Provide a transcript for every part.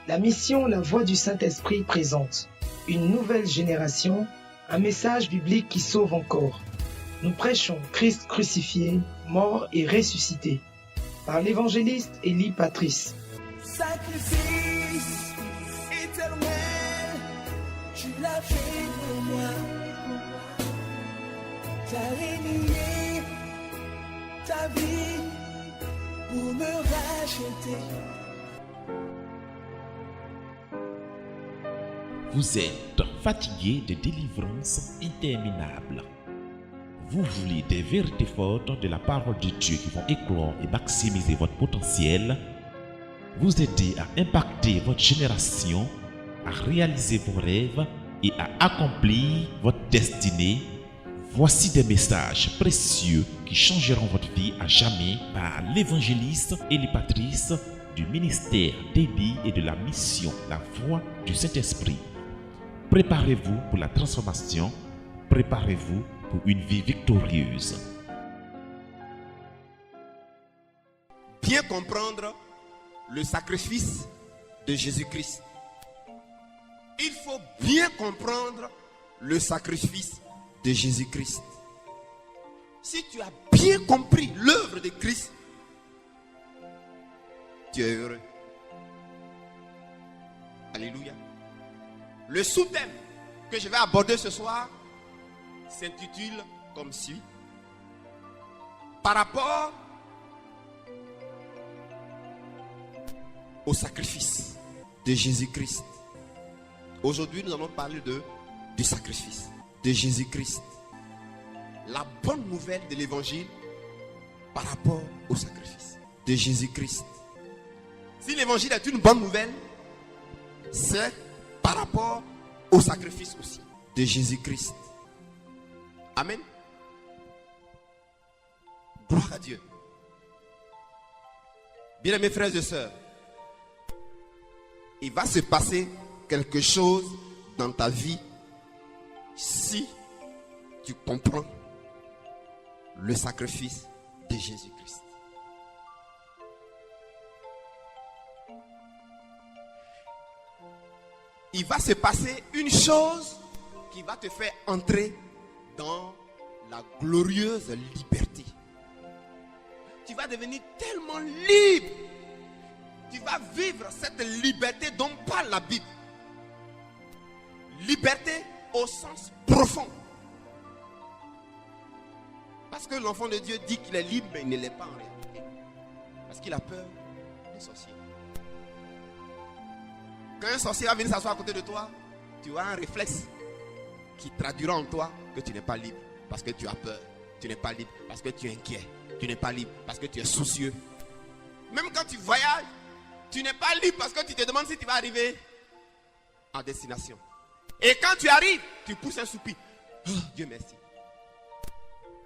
La mission La Voix du Saint-Esprit présente une nouvelle génération, un message biblique qui sauve encore. Nous prêchons Christ crucifié, mort et ressuscité, par l'évangéliste Élie Patrice. Sacrifice éternel, tu l'as fait pour moi. T'as renié ta vie pour me racheter. Vous êtes fatigué de délivrances interminables. Vous voulez des vérités fortes de la parole de Dieu qui vont éclore et maximiser votre potentiel, vous aider à impacter votre génération, à réaliser vos rêves et à accomplir votre destinée. Voici des messages précieux qui changeront votre vie à jamais par l'évangéliste Élie Patrice du ministère d'Élie et de la mission La Voix du Saint-Esprit. Préparez-vous pour la transformation, préparez-vous pour une vie victorieuse. Bien comprendre le sacrifice de Jésus-Christ. Il faut bien comprendre le sacrifice de Jésus-Christ. Si tu as bien compris l'œuvre de Christ, tu es heureux. Alléluia. Le sous-thème que je vais aborder ce soir s'intitule comme suit. Par rapport au sacrifice de Jésus-Christ. Aujourd'hui, nous allons parler du sacrifice de Jésus-Christ. La bonne nouvelle de l'évangile par rapport au sacrifice de Jésus-Christ. Si l'évangile est une bonne nouvelle, c'est par rapport au sacrifice aussi de Jésus-Christ. Amen. Gloire à Dieu. Bien-aimés frères et sœurs, il va se passer quelque chose dans ta vie si tu comprends le sacrifice de Jésus-Christ. Il va se passer une chose qui va te faire entrer dans la glorieuse liberté. Tu vas devenir tellement libre. Tu vas vivre cette liberté dont parle la Bible. Liberté au sens profond. Parce que l'enfant de Dieu dit qu'il est libre, mais il ne l'est pas en réalité. Parce qu'il a peur des sorciers. Quand un sorcier va venir s'asseoir à côté de toi, tu auras un réflexe qui traduira en toi que tu n'es pas libre parce que tu as peur. Tu n'es pas libre parce que tu es inquiet. Tu n'es pas libre parce que tu es soucieux. Même quand tu voyages, tu n'es pas libre parce que tu te demandes si tu vas arriver à destination. Et quand tu arrives, tu pousses un soupir. Oh, Dieu merci.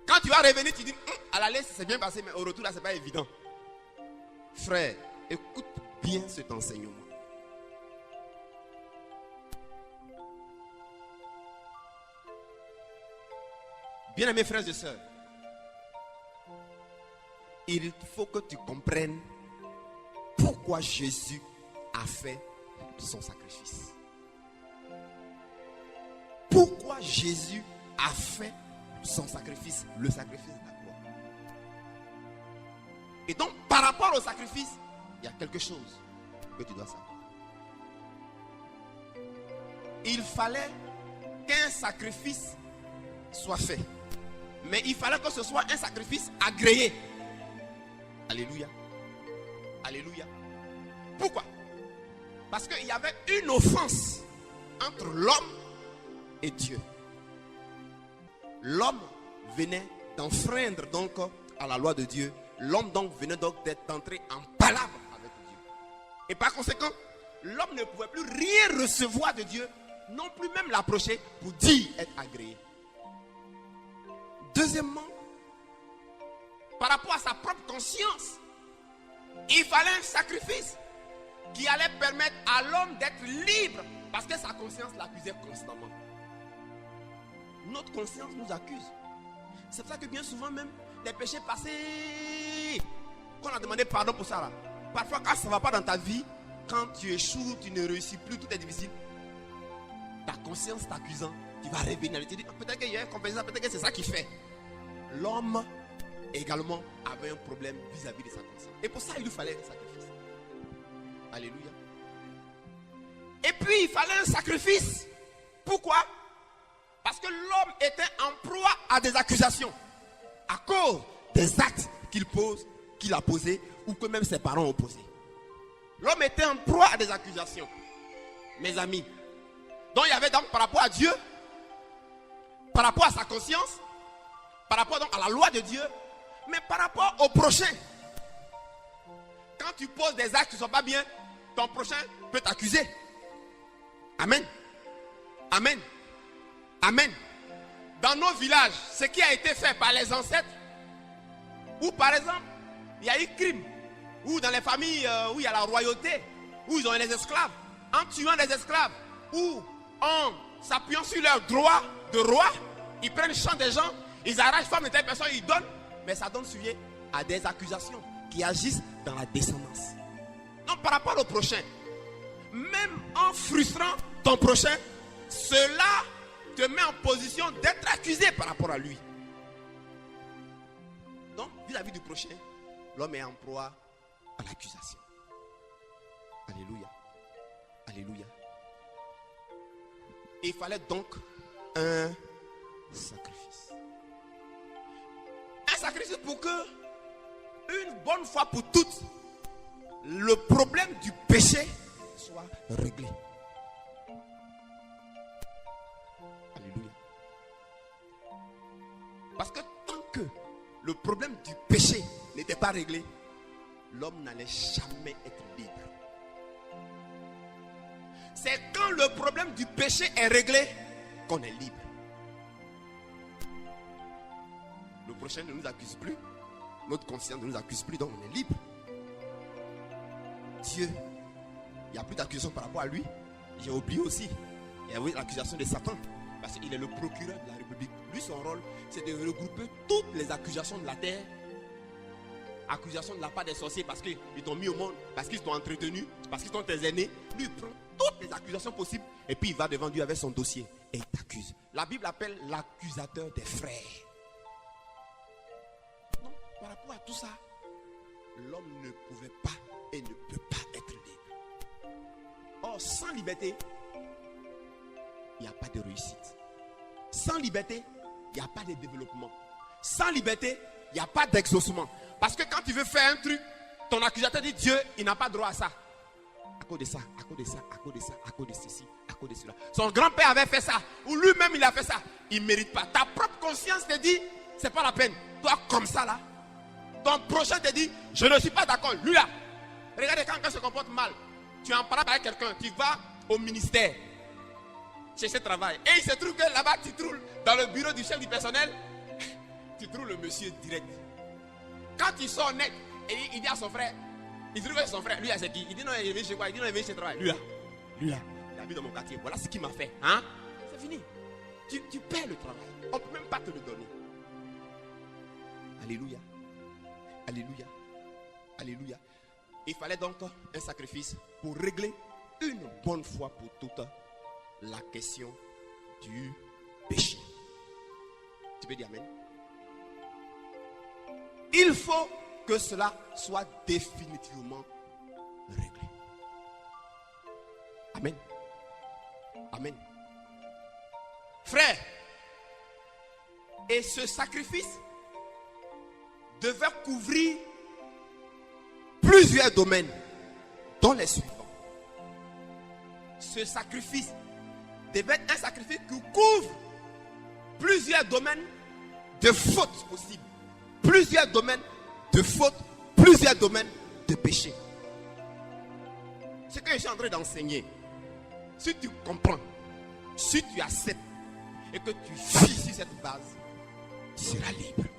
Quand tu vas revenir, tu dis, à l'aller, c'est bien passé, mais au retour, là, c'est pas évident. Frère, écoute bien cet enseignement. Bien-aimés frères et sœurs, il faut que tu comprennes pourquoi Jésus a fait son sacrifice. Pourquoi Jésus a fait son sacrifice, le sacrifice de la croix. Et donc, par rapport au sacrifice, il y a quelque chose que tu dois savoir. Il fallait qu'un sacrifice soit fait. Mais il fallait que ce soit un sacrifice agréé. Alléluia. Alléluia. Pourquoi? Parce qu'il y avait une offense entre l'homme et Dieu. L'homme venait d'enfreindre donc à la loi de Dieu. L'homme donc venait donc d'être entré en palabre avec Dieu. Et par conséquent, l'homme ne pouvait plus rien recevoir de Dieu, non plus même l'approcher pour dire être agréé. Deuxièmement, par rapport à sa propre conscience, il fallait un sacrifice qui allait permettre à l'homme d'être libre parce que sa conscience l'accusait constamment. Notre conscience nous accuse. C'est pour ça que bien souvent même, les péchés passés, qu'on a demandé pardon pour ça là. Parfois quand ça ne va pas dans ta vie, quand tu échoues, tu ne réussis plus, tout est difficile, ta conscience t'accusant, tu vas revenir. Tu dis, peut-être qu'il y a un compensation, peut-être que c'est ça qui fait. L'homme également avait un problème vis-à-vis de sa conscience. Et pour ça, il lui fallait un sacrifice. Alléluia. Et puis, il fallait un sacrifice. Pourquoi? Parce que l'homme était en proie à des accusations. À cause des actes qu'il pose, qu'il a posés, ou que même ses parents ont posés. L'homme était en proie à des accusations. Mes amis. Donc il y avait donc par rapport à Dieu, par rapport à sa conscience, par rapport donc à la loi de Dieu, mais par rapport au prochain. Quand tu poses des actes qui ne sont pas bien, ton prochain peut t'accuser. Amen. Amen. Amen. Dans nos villages, ce qui a été fait par les ancêtres, ou par exemple, il y a eu crime, ou dans les familles où il y a la royauté, où ils ont des esclaves, en tuant des esclaves, ou en s'appuyant sur leurs droits de roi, ils prennent le champ des gens, ils arrachent femme de telle personne, ils donnent, mais ça donne suite à des accusations qui agissent dans la descendance. Donc par rapport au prochain, même en frustrant ton prochain, cela te met en position d'être accusé par rapport à lui. Donc vis-à-vis du prochain, l'homme est en proie à l'accusation. Alléluia. Alléluia. Et il fallait donc un sacrifice. Un sacrifice pour que, une bonne fois pour toutes, le problème du péché soit réglé. Alléluia. Parce que tant que le problème du péché n'était pas réglé, l'homme n'allait jamais être libre. C'est quand le problème du péché est réglé qu'on est libre. Le prochain ne nous accuse plus. Notre conscience ne nous accuse plus, donc on est libre. Dieu, il n'y a plus d'accusation par rapport à lui. J'ai oublié aussi, il y a l'accusation de Satan. Parce qu'il est le procureur de la République. Lui, son rôle, c'est de regrouper toutes les accusations de la terre. Accusations de la part des sorciers parce qu'ils t'ont mis au monde, parce qu'ils t'ont entretenu, parce qu'ils sont tes aînés. Lui, il prend toutes les accusations possibles et puis il va devant Dieu avec son dossier et il t'accuse. La Bible appelle l'accusateur des frères. Donc, par rapport à tout ça, l'homme ne pouvait pas et ne peut pas être libre. Or, sans liberté, il n'y a pas de réussite. Sans liberté, il n'y a pas de développement. Sans liberté, il n'y a pas d'exaucement. Parce que quand tu veux faire un truc, ton accusateur dit Dieu, il n'a pas droit à ça. À cause de ça, à cause de ça, à cause de ça, à cause de ceci, à cause de cela. Son grand-père avait fait ça, ou lui-même il a fait ça. Il ne mérite pas. Ta propre conscience te dit, c'est pas la peine. Toi, comme ça là, ton prochain te dit, je ne suis pas d'accord. Lui là, regardez quand quelqu'un se comporte mal, tu en parles avec quelqu'un, tu vas au ministère, chercher travail. Et il se trouve que là-bas, tu trouves dans le bureau du chef du personnel, tu trouves le monsieur direct. Quand il sort net, et il dit à son frère, il trouve que son frère, lui, c'est qui? Il dit non, il vient chez quoi? Il dit non, il vient chez travail. Lui là, il a vu dans mon quartier. Voilà ce qu'il m'a fait. Hein? C'est fini. Tu perds le travail. On ne peut même pas te le donner. Alléluia. Alléluia. Alléluia. Il fallait donc un sacrifice pour régler une bonne fois pour toutes la question du péché. Tu peux dire amen? Il faut que cela soit définitivement réglé. Amen. Amen. Frère, et ce sacrifice devait couvrir plusieurs domaines, dont les suivants. Ce sacrifice devait être un sacrifice qui couvre plusieurs domaines de fautes possibles. Plusieurs domaines de fautes, plusieurs domaines de péché. Ce que je suis en train d'enseigner, si tu comprends, si tu acceptes et que tu vis sur cette base, tu seras libre.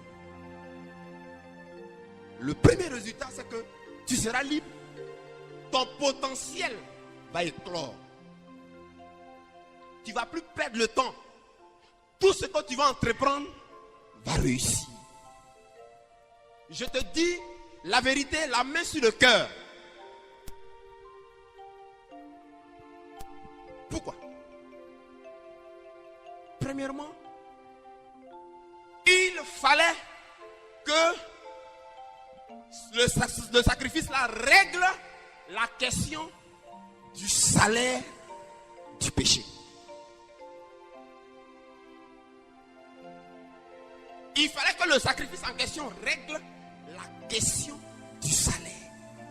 Le premier résultat, c'est que tu seras libre. Ton potentiel va éclore. Tu ne vas plus perdre le temps. Tout ce que tu vas entreprendre va réussir. Je te dis la vérité, la main sur le cœur. Pourquoi? Premièrement, il fallait que le sacrifice là règle la question du salaire du péché. Il fallait que le sacrifice en question règle la question du salaire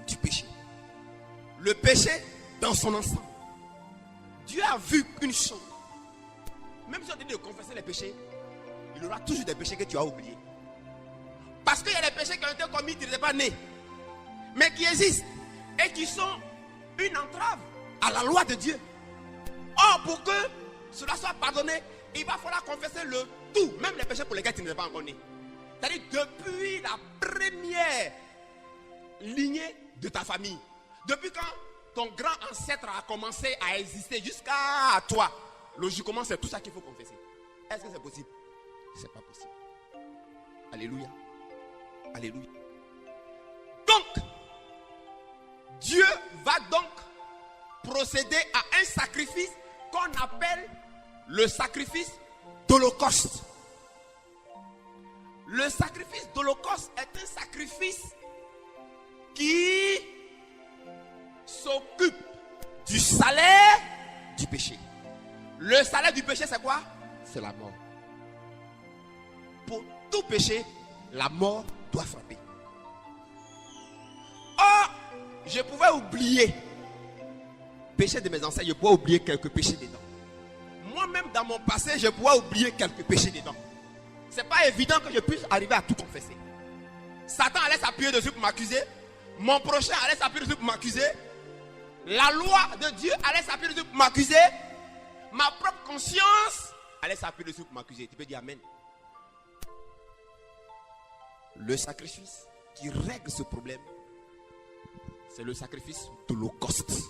du péché. Le péché dans son ensemble. Dieu a vu une chose. Même si on te dit de confesser les péchés, il y aura toujours des péchés que tu as oubliés. Parce qu'il y a des péchés qui ont été commis, tu n'étais pas né. Mais qui existent et qui sont une entrave à la loi de Dieu. Or, pour que cela soit pardonné, il va falloir confesser le tout, même les péchés pour lesquels tu n'es pas encore né. C'est-à-dire depuis la première lignée de ta famille. Depuis quand ton grand ancêtre a commencé à exister jusqu'à toi. Logiquement, c'est tout ça qu'il faut confesser. Est-ce que c'est possible? C'est pas possible. Alléluia. Alléluia. Donc, Dieu va donc procéder à un sacrifice qu'on appelle le sacrifice d'Holocauste. Le sacrifice d'Holocauste est un sacrifice qui s'occupe du salaire du péché. Le salaire du péché, c'est quoi? C'est la mort. Pour tout péché, la mort doit frapper. Or, je pouvais oublier péché de mes ancêtres, je pouvais oublier quelques péchés dedans. Moi-même, dans mon passé, je pouvais oublier quelques péchés dedans. C'est pas évident que je puisse arriver à tout confesser. Satan allait s'appuyer dessus pour m'accuser. Mon prochain allait s'appuyer dessus pour m'accuser. La loi de Dieu allait s'appuyer dessus pour m'accuser. Ma propre conscience allait s'appuyer dessus pour m'accuser. Tu peux dire amen. Le sacrifice qui règle ce problème, c'est le sacrifice d'Holocauste.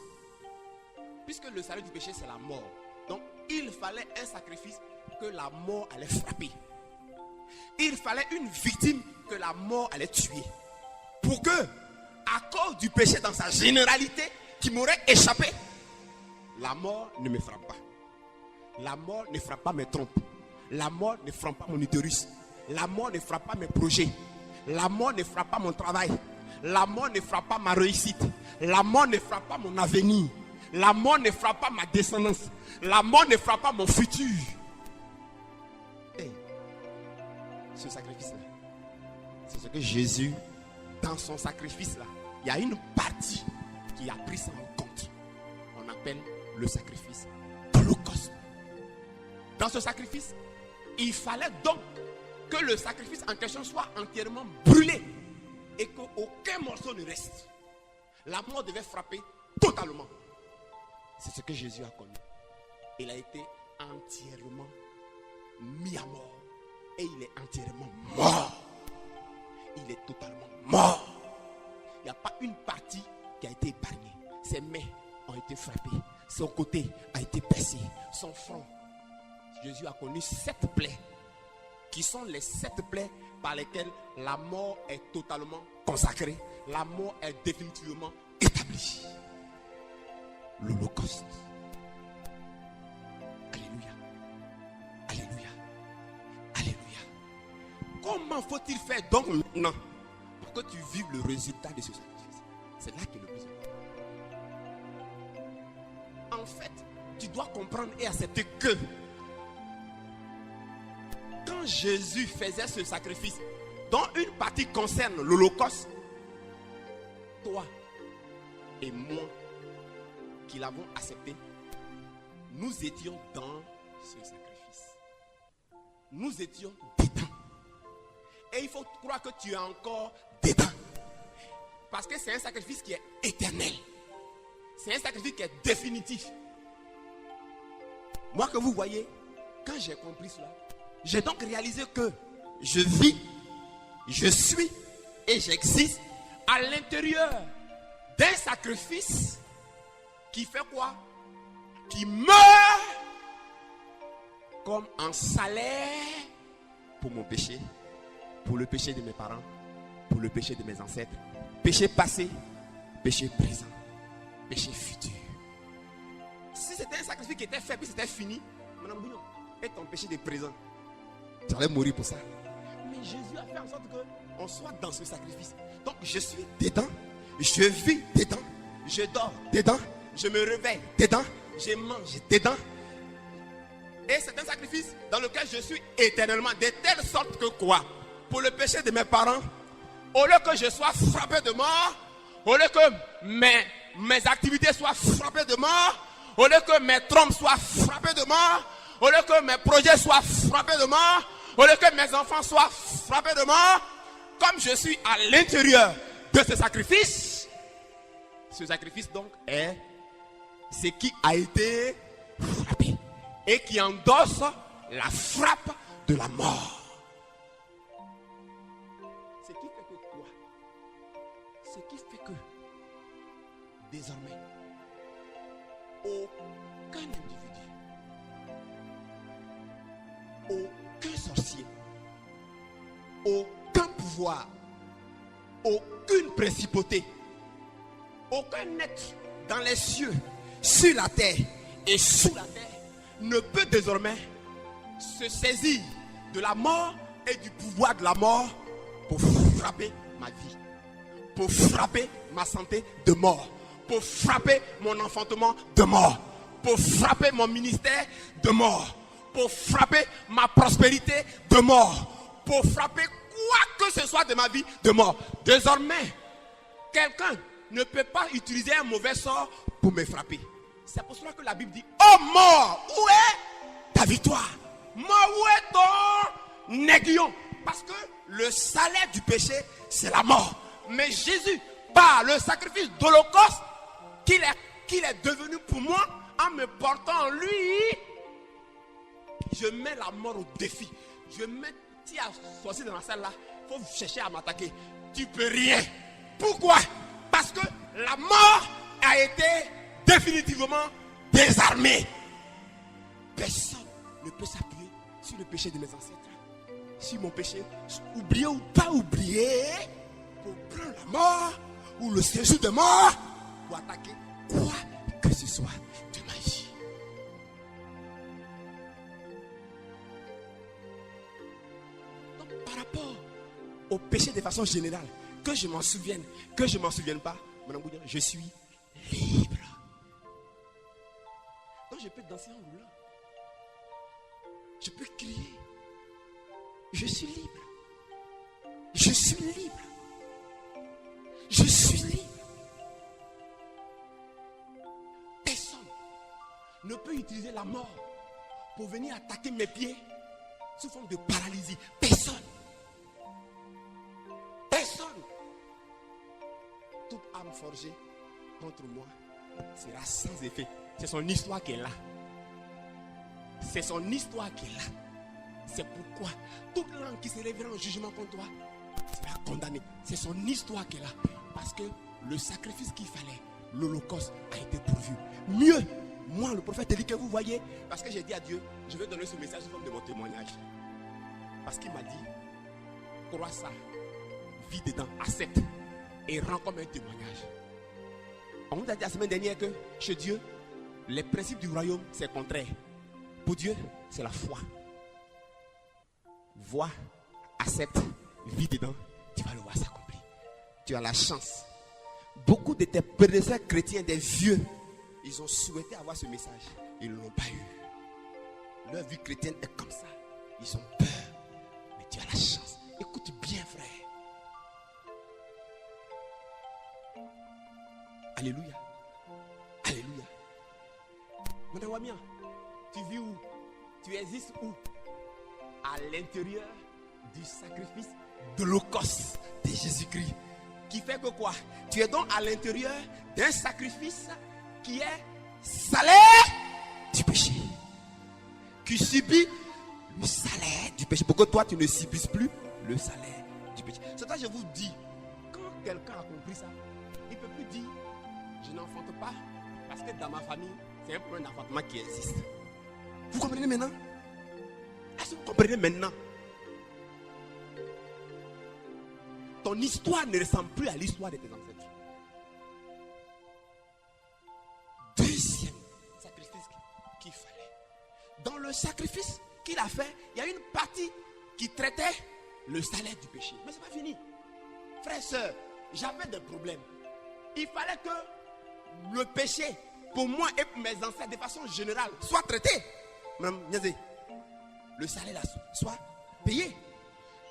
Puisque le salaire du péché, c'est la mort. Donc, il fallait un sacrifice que la mort allait frapper. Il fallait une victime que la mort allait tuer. Pour que, à cause du péché dans sa généralité, qui m'aurait échappé, la mort ne me frappe pas. La mort ne frappe pas mes trompes. La mort ne frappe pas mon utérus. La mort ne frappe pas mes projets. La mort ne frappe pas mon travail. La mort ne frappe pas ma réussite. La mort ne frappe pas mon avenir. La mort ne frappe pas ma descendance. La mort ne frappe pas mon futur. Hey, ce sacrifice-là, c'est ce que Jésus, dans son sacrifice-là, il y a une partie qui a pris ça en compte. On appelle le sacrifice d'Holocauste. Dans ce sacrifice, il fallait donc que le sacrifice en question soit entièrement brûlé et qu'aucun morceau ne reste. La mort devait frapper totalement. C'est ce que Jésus a connu. Il a été entièrement mis à mort. Et il est entièrement mort. Il est totalement mort. Il n'y a pas une partie qui a été épargnée. Ses mains ont été frappées. Son côté a été percé. Son front. Jésus a connu 7 plaies. Qui sont les 7 plaies par lesquelles la mort est totalement consacrée. La mort est définitivement établie. L'Holocauste. Alléluia. Alléluia. Alléluia. Comment faut-il faire donc maintenant pour que tu vives le résultat de ce sacrifice? C'est là que le plus important. En fait, tu dois comprendre et accepter que quand Jésus faisait ce sacrifice, dont une partie concerne l'Holocauste, toi et moi qui l'avons accepté, nous étions dans ce sacrifice. Nous étions dedans. Et il faut croire que tu es encore dedans. Parce que c'est un sacrifice qui est éternel. C'est un sacrifice qui est définitif. Moi que vous voyez, quand j'ai compris cela, j'ai donc réalisé que je vis, je suis et j'existe à l'intérieur d'un sacrifice qui fait quoi? Qui meurt comme un salaire pour mon péché, pour le péché de mes parents, pour le péché de mes ancêtres, péché passé, péché présent, péché futur. Si c'était un sacrifice sacrifice qui était fait, puis c'était fini. Madame Bouillon, et ton péché de présent. Tu allais mourir pour ça. Mais Jésus a fait en sorte qu'on soit dans ce sacrifice. Donc je suis dedans, je vis dedans, je dors dedans, je me réveille dedans, je mange dedans. Et c'est un sacrifice dans lequel je suis éternellement, de telle sorte que quoi? Pour le péché de mes parents, au lieu que je sois frappé de mort, au lieu que mes activités soient frappées de mort, au lieu que mes trompes soient frappées de mort, au lieu que mes projets soient frappés de mort, au lieu que mes enfants soient frappés de mort, comme je suis à l'intérieur de ce sacrifice donc est ce qui a été frappé et qui endosse la frappe de la mort. Ce qui fait que quoi? Ce qui fait que désormais aucun individu, aucun sorcier, aucun pouvoir, aucune principauté, aucun être dans les cieux, sur la terre et sous la terre ne peut désormais se saisir de la mort et du pouvoir de la mort pour frapper ma vie, pour frapper ma santé de mort, pour frapper mon enfantement de mort, pour frapper mon ministère de mort, pour frapper ma prospérité de mort, pour frapper quoi que ce soit de ma vie de mort. Désormais, quelqu'un ne peut pas utiliser un mauvais sort pour me frapper. C'est pour cela que la Bible dit: oh mort, où est ta victoire? Mort, où est ton aiguillon? Parce que le salaire du péché, c'est la mort. Mais Jésus, par le sacrifice d'Holocauste qu'il est devenu pour moi, en me portant en lui, je mets la mort au défi. Je mets, si à sortir dans la salle là, il faut chercher à m'attaquer. Tu peux rien. Pourquoi? Parce que la mort a été définitivement désarmée. Personne ne peut s'appuyer sur le péché de mes ancêtres, sur mon péché, oublié ou pas oublié, pour prendre la mort ou le séjour de mort pour attaquer quoi que ce soit de ma vie. Donc par rapport au péché de façon générale, que je m'en souvienne, que je ne m'en souvienne pas, Madame Bouillon, je suis libre. Donc je peux danser en roulant. Je peux crier. Je suis libre. Je suis libre. Je suis libre. Personne ne peut utiliser la mort pour venir attaquer mes pieds sous forme de paralysie. Personne. Personne. Toute âme forgée contre moi sera sans effet. C'est son histoire qui est là. C'est son histoire qui est là. C'est pourquoi toute langue qui se lèvera en jugement contre toi sera condamnée. C'est son histoire qui est là. Parce que le sacrifice qu'il fallait, l'Holocauste, a été pourvu. Mieux, moi le prophète Élie que vous voyez, parce que j'ai dit à Dieu, je vais donner ce message sous forme de mon témoignage. Parce qu'il m'a dit, crois ça, vis dedans, accepte et rends comme un témoignage. On nous a dit la semaine dernière que chez Dieu, les principes du royaume, c'est contraire. Pour Dieu, c'est la foi. Vois, accepte, vis dedans, tu vas le voir s'accomplir. Tu as la chance. Beaucoup de tes prédécesseurs chrétiens, des vieux, ils ont souhaité avoir ce message. Ils ne l'ont pas eu. Leur vie chrétienne est comme ça. Ils ont peur. Mais tu as la chance. Écoute bien, frère. Alléluia. Alléluia. Madame Wamia, tu vis où? Tu existes où? À l'intérieur du sacrifice de l'Holocauste de Jésus-Christ. Qui fait que quoi? Tu es donc à l'intérieur d'un sacrifice qui est salaire du péché. Qui subit le salaire du péché. Pourquoi toi tu ne subis plus le salaire du péché? C'est ça que je vous dis. Quand quelqu'un a compris ça, il ne peut plus dire je n'enfante pas parce que dans ma famille c'est un problème d'enfantement qui existe. Vous comprenez maintenant? Est-ce que vous comprenez maintenant? Ton histoire ne ressemble plus à l'histoire de tes ancêtres. Deuxième sacrifice qui le sacrifice qu'il a fait, il y a une partie qui traitait le salaire du péché. Mais c'est pas fini. Frères et sœurs, j'avais des problèmes. Il fallait que le péché, pour moi et pour mes ancêtres, de façon générale, soit traité. Même, le salaire là, soit payé.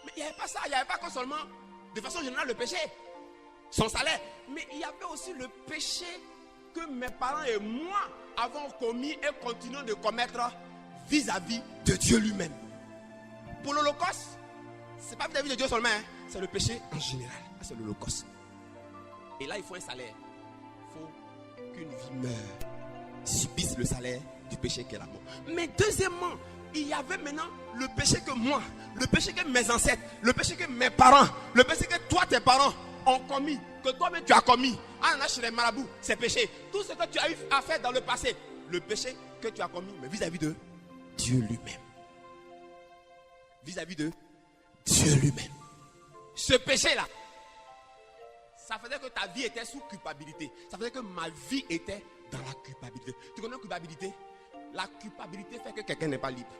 Mais il n'y avait pas ça. Il n'y avait pas que seulement, de façon générale, le péché, son salaire. Mais il y avait aussi le péché que mes parents et moi avons commis et continuons de commettre vis-à-vis de Dieu lui-même. Pour l'Holocauste, ce n'est pas vis-à-vis de Dieu seulement, hein, c'est le péché en général. C'est l'Holocauste. Et là, il faut un salaire. Il faut qu'une vie meure, subisse le salaire du péché qu'est la mort. Mais deuxièmement, il y avait maintenant le péché que moi, le péché que mes ancêtres, le péché que mes parents, le péché que toi, tes parents ont commis, que toi-même tu as commis. En allant chez les marabouts, c'est péché. Tout ce que tu as eu à faire dans le passé, le péché que tu as commis, mais vis-à-vis de Dieu lui-même. Vis-à-vis de Dieu lui-même. Ce péché-là, ça faisait que ta vie était sous culpabilité. Ça faisait que ma vie était dans la culpabilité. Tu connais la culpabilité? La culpabilité fait que quelqu'un n'est pas libre.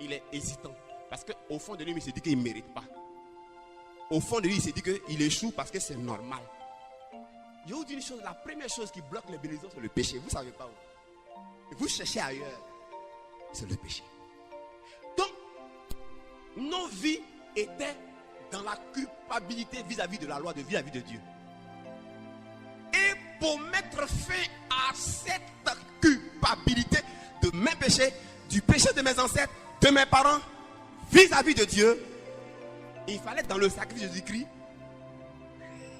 Il est hésitant. Parce qu'au fond de lui, il se dit qu'il ne mérite pas. Au fond de lui, il se dit qu'il échoue parce que c'est normal. Je vous dis une chose, la première chose qui bloque les bénédictions, c'est le péché. Vous ne savez pas où. Vous cherchez ailleurs. C'est le péché. Donc, nos vies étaient dans la culpabilité vis-à-vis de la loi, vis-à-vis de Dieu. Et pour mettre fin à cette culpabilité de mes péchés, du péché de mes ancêtres, de mes parents, vis-à-vis de Dieu, il fallait dans le sacrifice de Jésus-Christ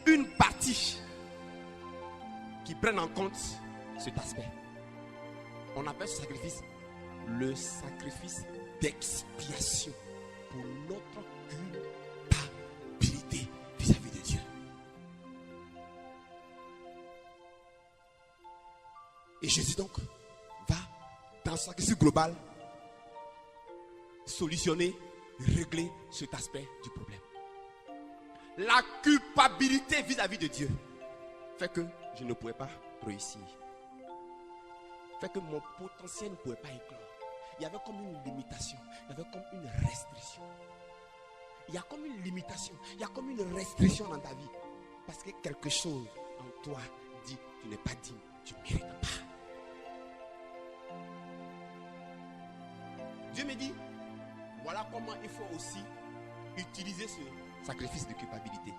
une partie qui prenne en compte cet aspect. On appelle ce sacrifice le sacrifice d'expiation pour notre culpabilité vis-à-vis de Dieu. Et Jésus donc va dans ce sacrifice global solutionner, régler cet aspect du problème. La culpabilité vis-à-vis de Dieu fait que je ne pouvais pas réussir. Fait que mon potentiel ne pouvait pas éclore. Il y avait comme une limitation, il y avait comme une restriction. Il y a comme une limitation, il y a comme une restriction dans ta vie. Parce que quelque chose en toi dit, tu n'es pas digne, tu ne mérites pas. Dieu me dit, voilà comment il faut aussi utiliser ce sacrifice de culpabilité.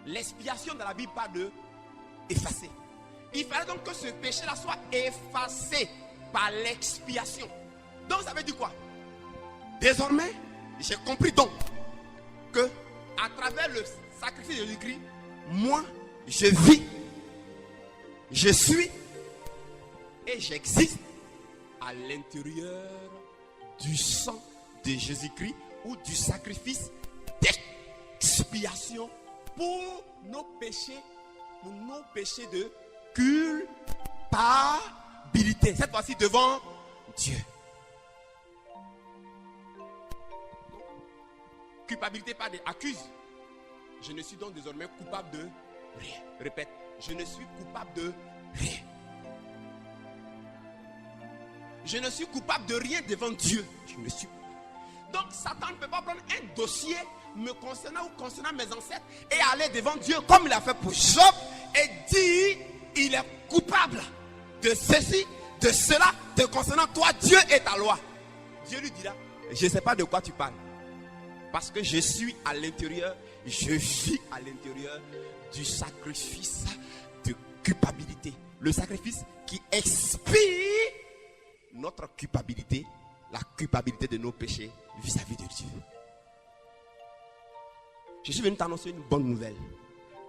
L'expiation dans la Bible parle de effacer. Il fallait donc que ce péché-là soit effacé par l'expiation. Donc ça veut dire quoi? Désormais, j'ai compris donc que à travers le sacrifice de Jésus-Christ, moi, je vis, je suis et j'existe à l'intérieur du sang de Jésus-Christ ou du sacrifice d'expiation pour nos péchés de culpabilité. Cette fois-ci devant Dieu. Culpabilité pas accuse. Je ne suis donc désormais coupable de rien. Répète, je ne suis coupable de rien. Je ne suis coupable de rien devant Dieu. Je ne suis. Donc Satan ne peut pas prendre un dossier me concernant ou concernant mes ancêtres et aller devant Dieu comme il a fait pour Job et dire il est coupable de ceci, de cela, te concernant toi, Dieu et ta loi. Dieu lui dira, je ne sais pas de quoi tu parles. Parce que je suis à l'intérieur, je vis à l'intérieur du sacrifice de culpabilité. Le sacrifice qui expire notre culpabilité, la culpabilité de nos péchés vis-à-vis de Dieu. Je suis venu t'annoncer une bonne nouvelle.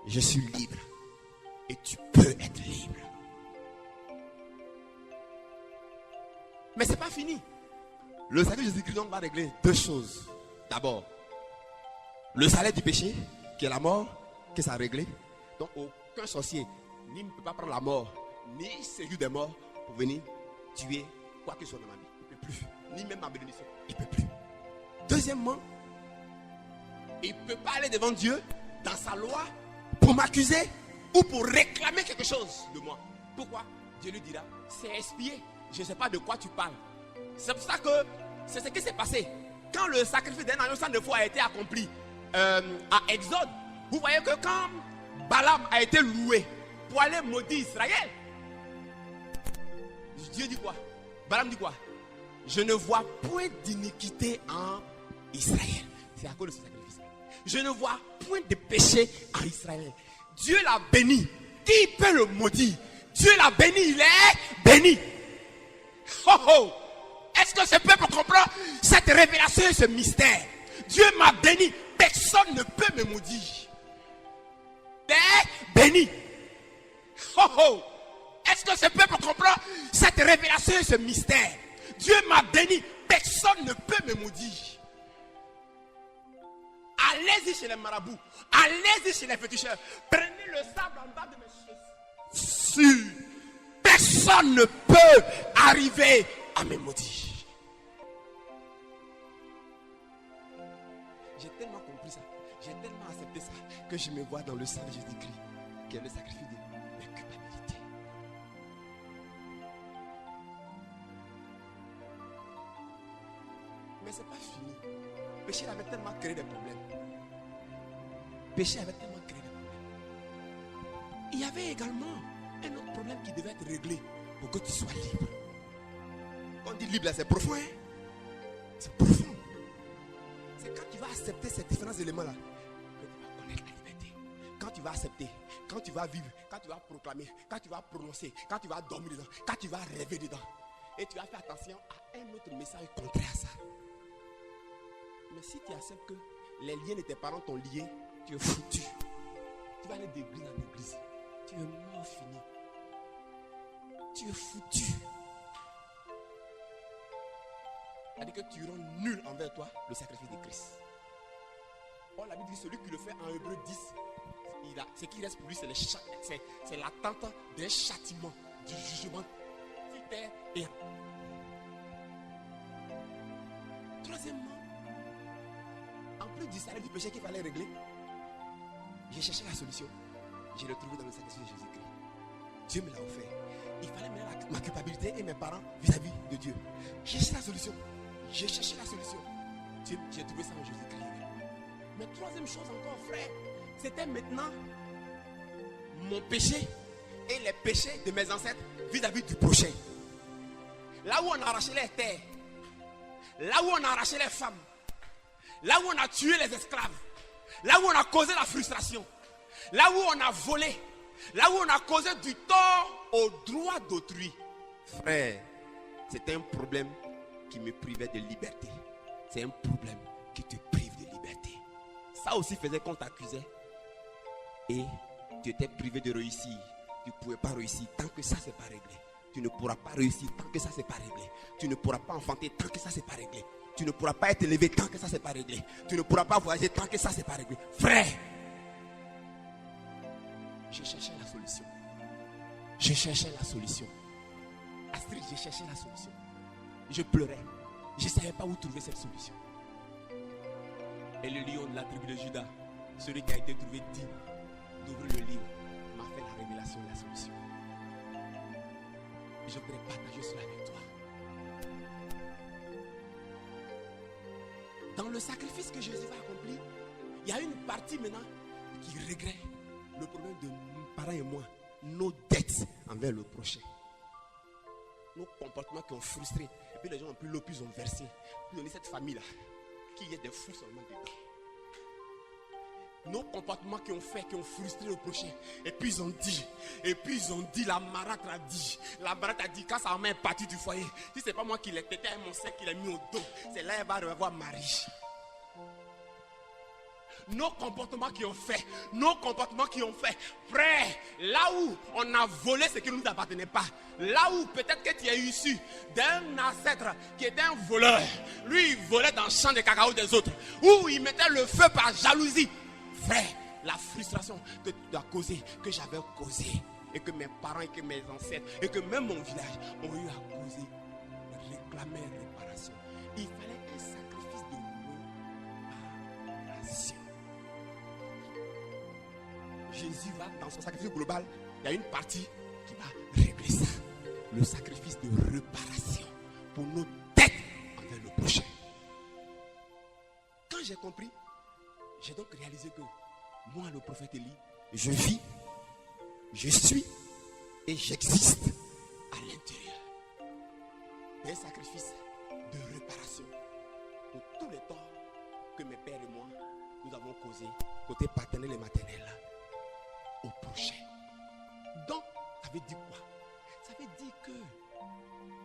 Je suis libre. Et tu peux être libre. Mais ce n'est pas fini. Le sacrifice de Jésus-Christ va régler deux choses. D'abord, le salaire du péché, qui est la mort, que ça a réglé. Donc aucun sorcier ni ne peut pas prendre la mort, ni séduire des morts pour venir tuer quoi que ce soit dans ma vie. Il ne peut plus. Ni même ma bénédiction. Il ne peut plus. Deuxièmement, il ne peut pas aller devant Dieu dans sa loi pour m'accuser ou pour réclamer quelque chose de moi. Pourquoi? Dieu lui dira, c'est expié. Je ne sais pas de quoi tu parles. C'est pour ça que c'est ce qui s'est passé. Quand le sacrifice d'un agneau sans défaut a été accompli à Exode, vous voyez que quand Balaam a été loué pour aller maudire Israël, Dieu dit quoi? Balaam dit quoi? Je ne vois point d'iniquité en Israël. C'est à cause de ce sacrifice. Je ne vois point de péché en Israël. Dieu l'a béni. Qui peut le maudire? Dieu l'a béni, il est béni. Oh oh! Est-ce que ce peuple comprend cette révélation et ce mystère? Dieu m'a béni. Personne ne peut me maudire. Il est béni. Oh oh! Est-ce que ce peuple comprend cette révélation et ce mystère? Dieu m'a béni. Personne ne peut me maudire. Allez-y chez les marabouts. Allez-y chez les féticheurs. Prenez le sable en bas de mes chaussures. Personne ne peut arriver à me maudire. J'ai tellement compris ça. J'ai tellement accepté ça que je me vois dans le sang de Jésus-Christ, qui est le sacrifice de mes culpabilités. Mais c'est pas fini. Le péché avait tellement créé des problèmes. Le péché avait tellement créé des problèmes. Il y avait également un autre problème qui devait être réglé pour que tu sois libre. Quand on dit libre, là, c'est profond. Hein? C'est profond. C'est quand tu vas accepter ces différents éléments-là que tu vas connaître la liberté. Quand tu vas accepter, quand tu vas vivre, quand tu vas proclamer, quand tu vas prononcer, quand tu vas dormir dedans, quand tu vas rêver dedans. Et tu vas faire attention à un autre message contraire à ça. Mais si tu acceptes que les liens de tes parents t'ont lié, tu es foutu. Tu vas aller d'église en église. Tu es mort fini. Tu es foutu. C'est-à-dire que tu rends nul envers toi le sacrifice de Christ. Or, la Bible dit celui qui le fait en Hébreux 10, ce qui reste pour lui, c'est l'attente d'un châtiment, du jugement sur terre et en. Troisièmement, en plus du salaire du péché qu'il fallait régler, j'ai cherché la solution. Je l'ai trouvé dans le sacrifice de Jésus-Christ. Dieu me l'a offert. Il fallait mettre ma culpabilité et mes parents vis-à-vis de Dieu. J'ai cherché la solution. J'ai cherché la solution. J'ai trouvé ça en Jésus-Christ. Mais troisième chose encore, frère, c'était maintenant mon péché et les péchés de mes ancêtres vis-à-vis du prochain. Là où on a arraché les terres, là où on a arraché les femmes, là où on a tué les esclaves, là où on a causé la frustration, là où on a volé, là où on a causé du tort aux droits d'autrui. Frère, c'était un problème qui me privait de liberté. C'est un problème qui te prive de liberté. Ça aussi faisait qu'on t'accusait. Et tu étais privé de réussir. Tu ne pouvais pas réussir tant que ça c'est pas réglé. Tu ne pourras pas réussir tant que ça c'est pas réglé. Tu ne pourras pas enfanter tant que ça c'est pas réglé. Tu ne pourras pas être élevé tant que ça c'est pas réglé. Tu ne pourras pas voyager tant que ça c'est pas réglé. Frère, je cherchais la solution. Je cherchais la solution. Astrid, je cherchais la solution. Je pleurais. Je ne savais pas où trouver cette solution. Et le lion de la tribu de Judas, celui qui a été trouvé digne d'ouvrir le livre, m'a fait la révélation de la solution. Je voudrais partager cela avec toi. Dans le sacrifice que Jésus a accompli, il y a une partie maintenant qui regrette le problème de nos parents et moi, nos dettes envers le prochain. Nos comportements qui ont frustré. Et puis les gens ont pris l'eau, puis ils ont versé. Puis on est cette famille-là, qui est des fous seulement dedans. Nos comportements qui ont fait, qui ont frustré le prochain. Et puis ils ont dit, la marâtre a dit. La marâtre a dit, quand sa main est partie du foyer, si c'est pas moi qui l'ai tété avec mon sein qui l'a mis au dos, c'est là qu'elle va revoir Marie. Nos comportements qui ont fait, frère, là où on a volé ce qui ne nous appartenait pas, là où peut-être que tu es issu d'un ancêtre qui était un voleur, lui il volait dans le champ de cacao des autres, où il mettait le feu par jalousie, frère, la frustration que tu as causée, que j'avais causée, et que mes parents et que mes ancêtres, et que même mon village ont eu à causer, réclamer réparation. Il fallait un sacrifice de réparation. Jésus va dans son sacrifice global, il y a une partie qui va régler ça. Le sacrifice de réparation pour nos dettes prochain. Quand j'ai compris, j'ai donc réalisé que moi, le prophète Élie, je vis, je suis et j'existe à l'intérieur d'un sacrifice de réparation pour tous les torts que mes pères et moi, nous avons causés, côté paternel et maternel, au prochain. Donc, ça veut dire quoi? Ça veut dire que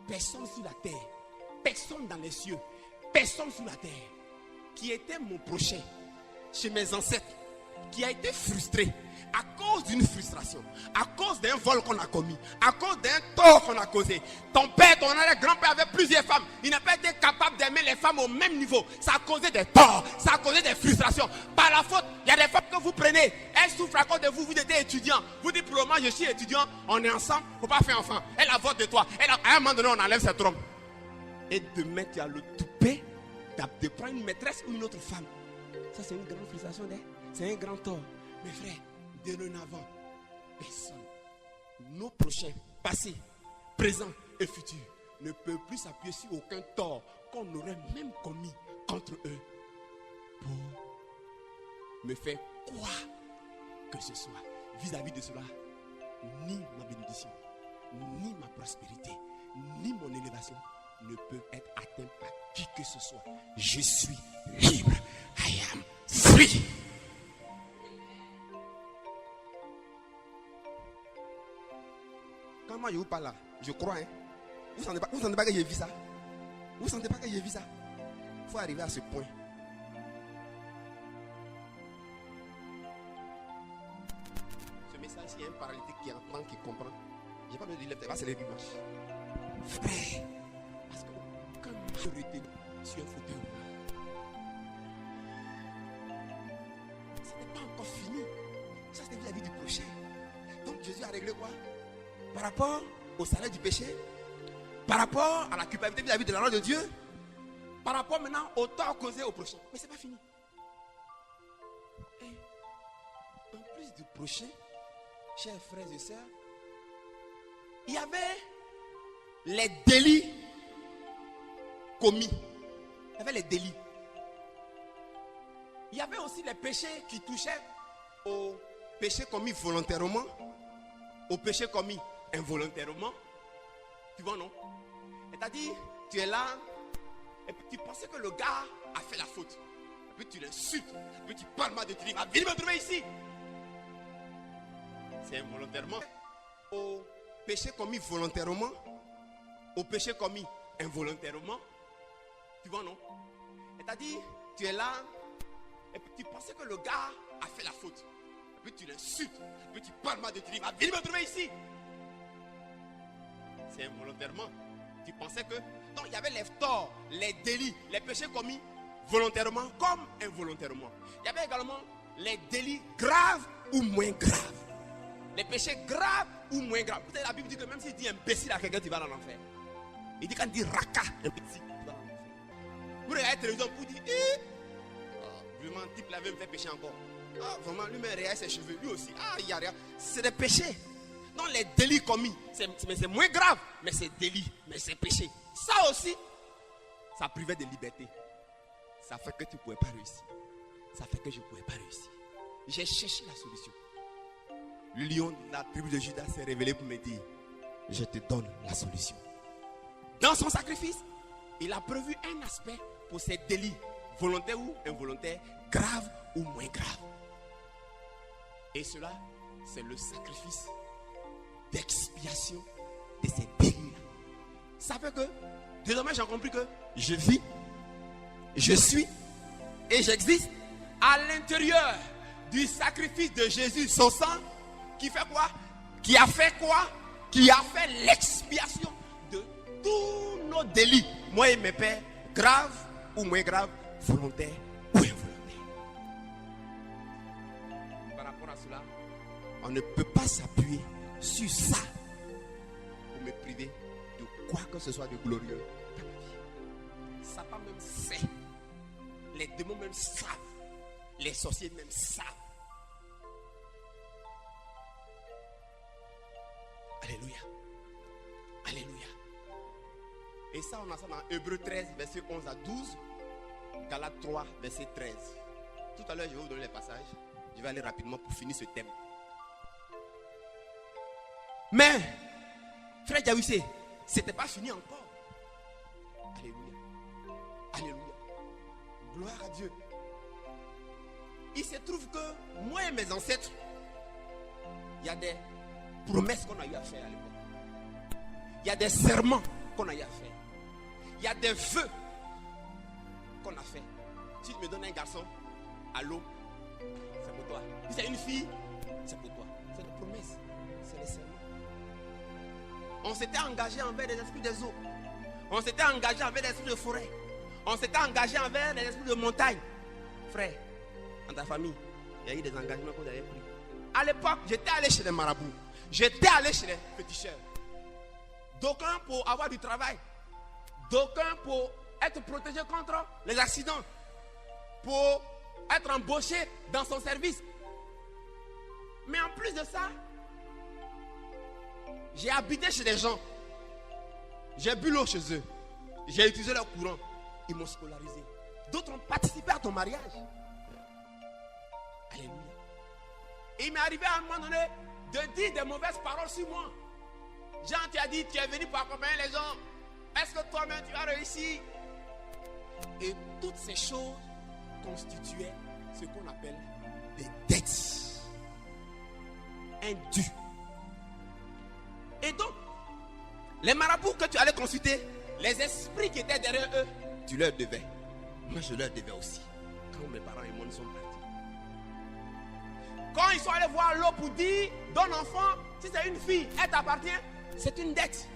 personne sur la terre, personne dans les cieux, personne sur la terre qui était mon prochain chez mes ancêtres, qui a été frustré à cause d'une frustration, à cause d'un vol qu'on a commis, à cause d'un tort qu'on a causé. Ton père, ton arrière-grand-père avait plusieurs femmes. Il n'a pas été capable d'aimer les femmes au même niveau. Ça a causé des torts, ça a causé des frustrations. Par la faute, il y a des femmes que vous prenez, elles souffrent à cause de vous, vous êtes étudiant. Vous dites pour le moment, je suis étudiant, on est ensemble, il ne faut pas faire enfant. Elle a vote de toi. À un moment donné, on enlève cette trompe. Et demain, tu as le toupet de prendre une maîtresse ou une autre femme. Ça, c'est une grande frustration, c'est un grand tort. Mes frères, dorénavant, personne, nos prochains, passés, présents et futurs, ne peuvent plus s'appuyer sur aucun tort qu'on aurait même commis contre eux pour me faire quoi que ce soit. Vis-à-vis de cela, ni ma bénédiction, ni ma prospérité, ni mon élévation ne peuvent être atteints par qui que ce soit. Je suis libre. I am free. Quand moi je vous parle là, je crois. Vous ne sentez pas que j'ai vu ça? Vous ne sentez pas que j'ai vu ça? Il faut arriver à ce point. Ce message, il y a un paralytique qui entend, qui comprend. Je n'ai pas besoin de lève, c'est les dimanches. Frère, parce que quand je retenu sur un fauteuil, ce n'est pas encore fini. Ça, c'était la vie du prochain. Donc Jésus a réglé quoi? Par rapport au salaire du péché, par rapport à la culpabilité vis-à-vis de la loi de Dieu, par rapport maintenant au tort causé au prochain. Mais ce n'est pas fini. Et en plus du prochain, chers frères et sœurs, il y avait les délits commis. Il y avait les délits. Il y avait aussi les péchés qui touchaient aux péchés commis volontairement, aux péchés commis involontairement. Tu vois, non? C'est-à-dire, tu es là et puis tu pensais que le gars a fait la faute. Et puis tu l'insultes. Et puis tu parles mal de tu dis, viens me trouver ici. C'est involontairement. Au péché commis volontairement, au péché commis involontairement. Tu vois, non? C'est-à-dire, tu es là et puis tu pensais que le gars a fait la faute. Et puis tu l'insultes. Et puis tu parles mal de tu dis, viens me trouver ici. C'est involontairement. Tu pensais que... Donc il y avait les torts, les délits, les péchés commis volontairement comme involontairement. Il y avait également les délits graves ou moins graves. Les péchés graves ou moins graves. Peut-être la Bible dit que même s'il dit imbécile à quelqu'un, tu vas dans l'enfer. Il dit quand il dit raka, imbécile, tu vas dans l'enfer. Vous regardez la télévision pour dire, vraiment, type là veut me faire pécher encore. Vraiment, lui-même réagit ses cheveux, lui aussi. Il y a rien. C'est des péchés. Non, les délits commis, c'est moins grave, mais c'est délit, mais c'est péché. Ça aussi, ça privait de liberté. Ça fait que tu ne pouvais pas réussir. Ça fait que je ne pouvais pas réussir. J'ai cherché la solution. Le lion de la tribu de Judas s'est révélé pour me dire, je te donne la solution. Dans son sacrifice, il a prévu un aspect pour ces délits, volontaires ou involontaires, graves ou moins graves. Et cela, c'est le sacrifice d'expiation de ces délits-là. Ça fait que, désormais j'ai compris que je vis, je suis et j'existe à l'intérieur du sacrifice de Jésus, son sang, qui fait quoi? Qui a fait quoi? Qui a fait l'expiation de tous nos délits, moi et mes pères, graves ou moins graves, volontaires ou involontaires. Par rapport à cela, on ne peut pas s'appuyer sur ça pour me priver de quoi que ce soit de glorieux dans ma vie. Satan même sait, les démons même savent, les sorciers même savent. Alléluia. Alléluia. Et ça, on a ça dans Hébreux 13, verset 11 à 12. Galates 3, verset 13. Tout à l'heure, je vais vous donner les passages. Je vais aller rapidement pour finir ce thème. Mais, frère Diawissé, c'était pas fini encore. Alléluia. Alléluia. Gloire à Dieu. Il se trouve que moi et mes ancêtres, il y a des promesses qu'on a eu à faire à l'époque. Il y a des serments qu'on a eu à faire. Il y a des vœux qu'on a fait. Si tu me donnes un garçon à l'eau, c'est pour toi. Si c'est une fille, c'est pour toi. C'est des promesses. C'est les serments. On s'était engagé envers les esprits des eaux. On s'était engagé envers les esprits de forêt. On s'était engagé envers les esprits de montagne. Frère, dans ta famille, il y a eu des engagements qu'on avait pris. À l'époque, j'étais allé chez les marabouts. J'étais allé chez les féticheurs. D'aucuns pour avoir du travail. D'aucuns pour être protégé contre les accidents. Pour être embauché dans son service. Mais en plus de ça, j'ai habité chez des gens. J'ai bu l'eau chez eux. J'ai utilisé leur courant. Ils m'ont scolarisé. D'autres ont participé à ton mariage. Alléluia. Et il m'est arrivé à un moment donné de dire des mauvaises paroles sur moi. Jean, tu as dit, tu es venu pour accompagner les gens. Est-ce que toi-même tu as réussi? Et toutes ces choses constituaient ce qu'on appelle des dettes. Un dû. Et donc, les marabouts que tu allais consulter, les esprits qui étaient derrière eux, tu leur devais. Moi, je leur devais aussi. Quand mes parents et moi nous sommes partis. Quand ils sont allés voir l'eau pour dire, donne enfant, si c'est une fille, elle t'appartient, c'est une dette.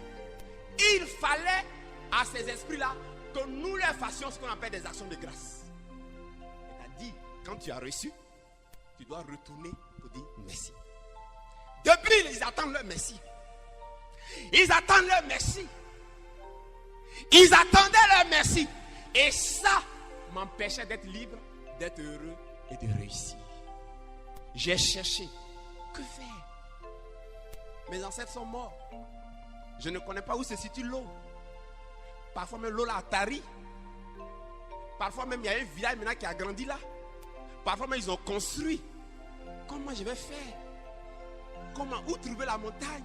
Il fallait à ces esprits-là que nous leur fassions ce qu'on appelle des actions de grâce. C'est-à-dire, quand tu as reçu, tu dois retourner pour dire merci. Depuis, ils attendent leur merci. Ils attendent leur merci. Ils attendaient leur merci. Et ça m'empêchait d'être libre, d'être heureux et de réussir. J'ai cherché. Que faire? Mes ancêtres sont morts. Je ne connais pas où se situe l'eau. Parfois même l'eau là a tari. Parfois même il y a un village maintenant qui a grandi là. Parfois même ils ont construit. Comment je vais faire? Comment? Où trouver la montagne?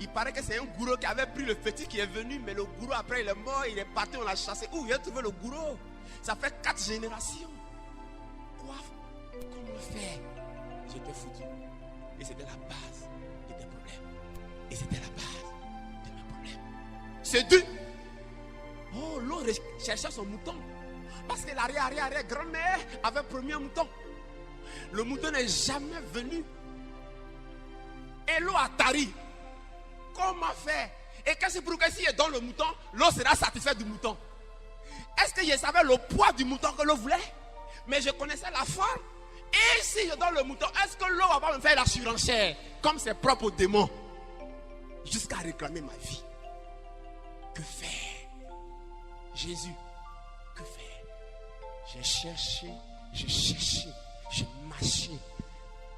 Il paraît que c'est un gourou qui avait pris le fétiche qui est venu, mais le gourou après il est mort, il est parti, on l'a chassé. Où il a trouvé le gourou? Ça fait 4 générations. Quoi? Comment faire? J'étais foutu. Et c'était la base de tes problèmes. Et c'était la base de mes problèmes. C'est dû. Oh, l'eau cherchait son mouton. Parce que l'arrière-grand-mère avait promis un mouton. Le mouton n'est jamais venu. Et l'eau a tari. Comment faire? Et qu'est-ce pour que si je donne le mouton, l'eau sera satisfaite du mouton? Est-ce que je savais le poids du mouton que l'eau voulait? Mais je connaissais la forme. Et si je donne le mouton, est-ce que l'eau va pas me faire la surenchère comme c'est propre aux démons? Jusqu'à réclamer ma vie. Que faire? Jésus, que faire? J'ai cherché, j'ai marché.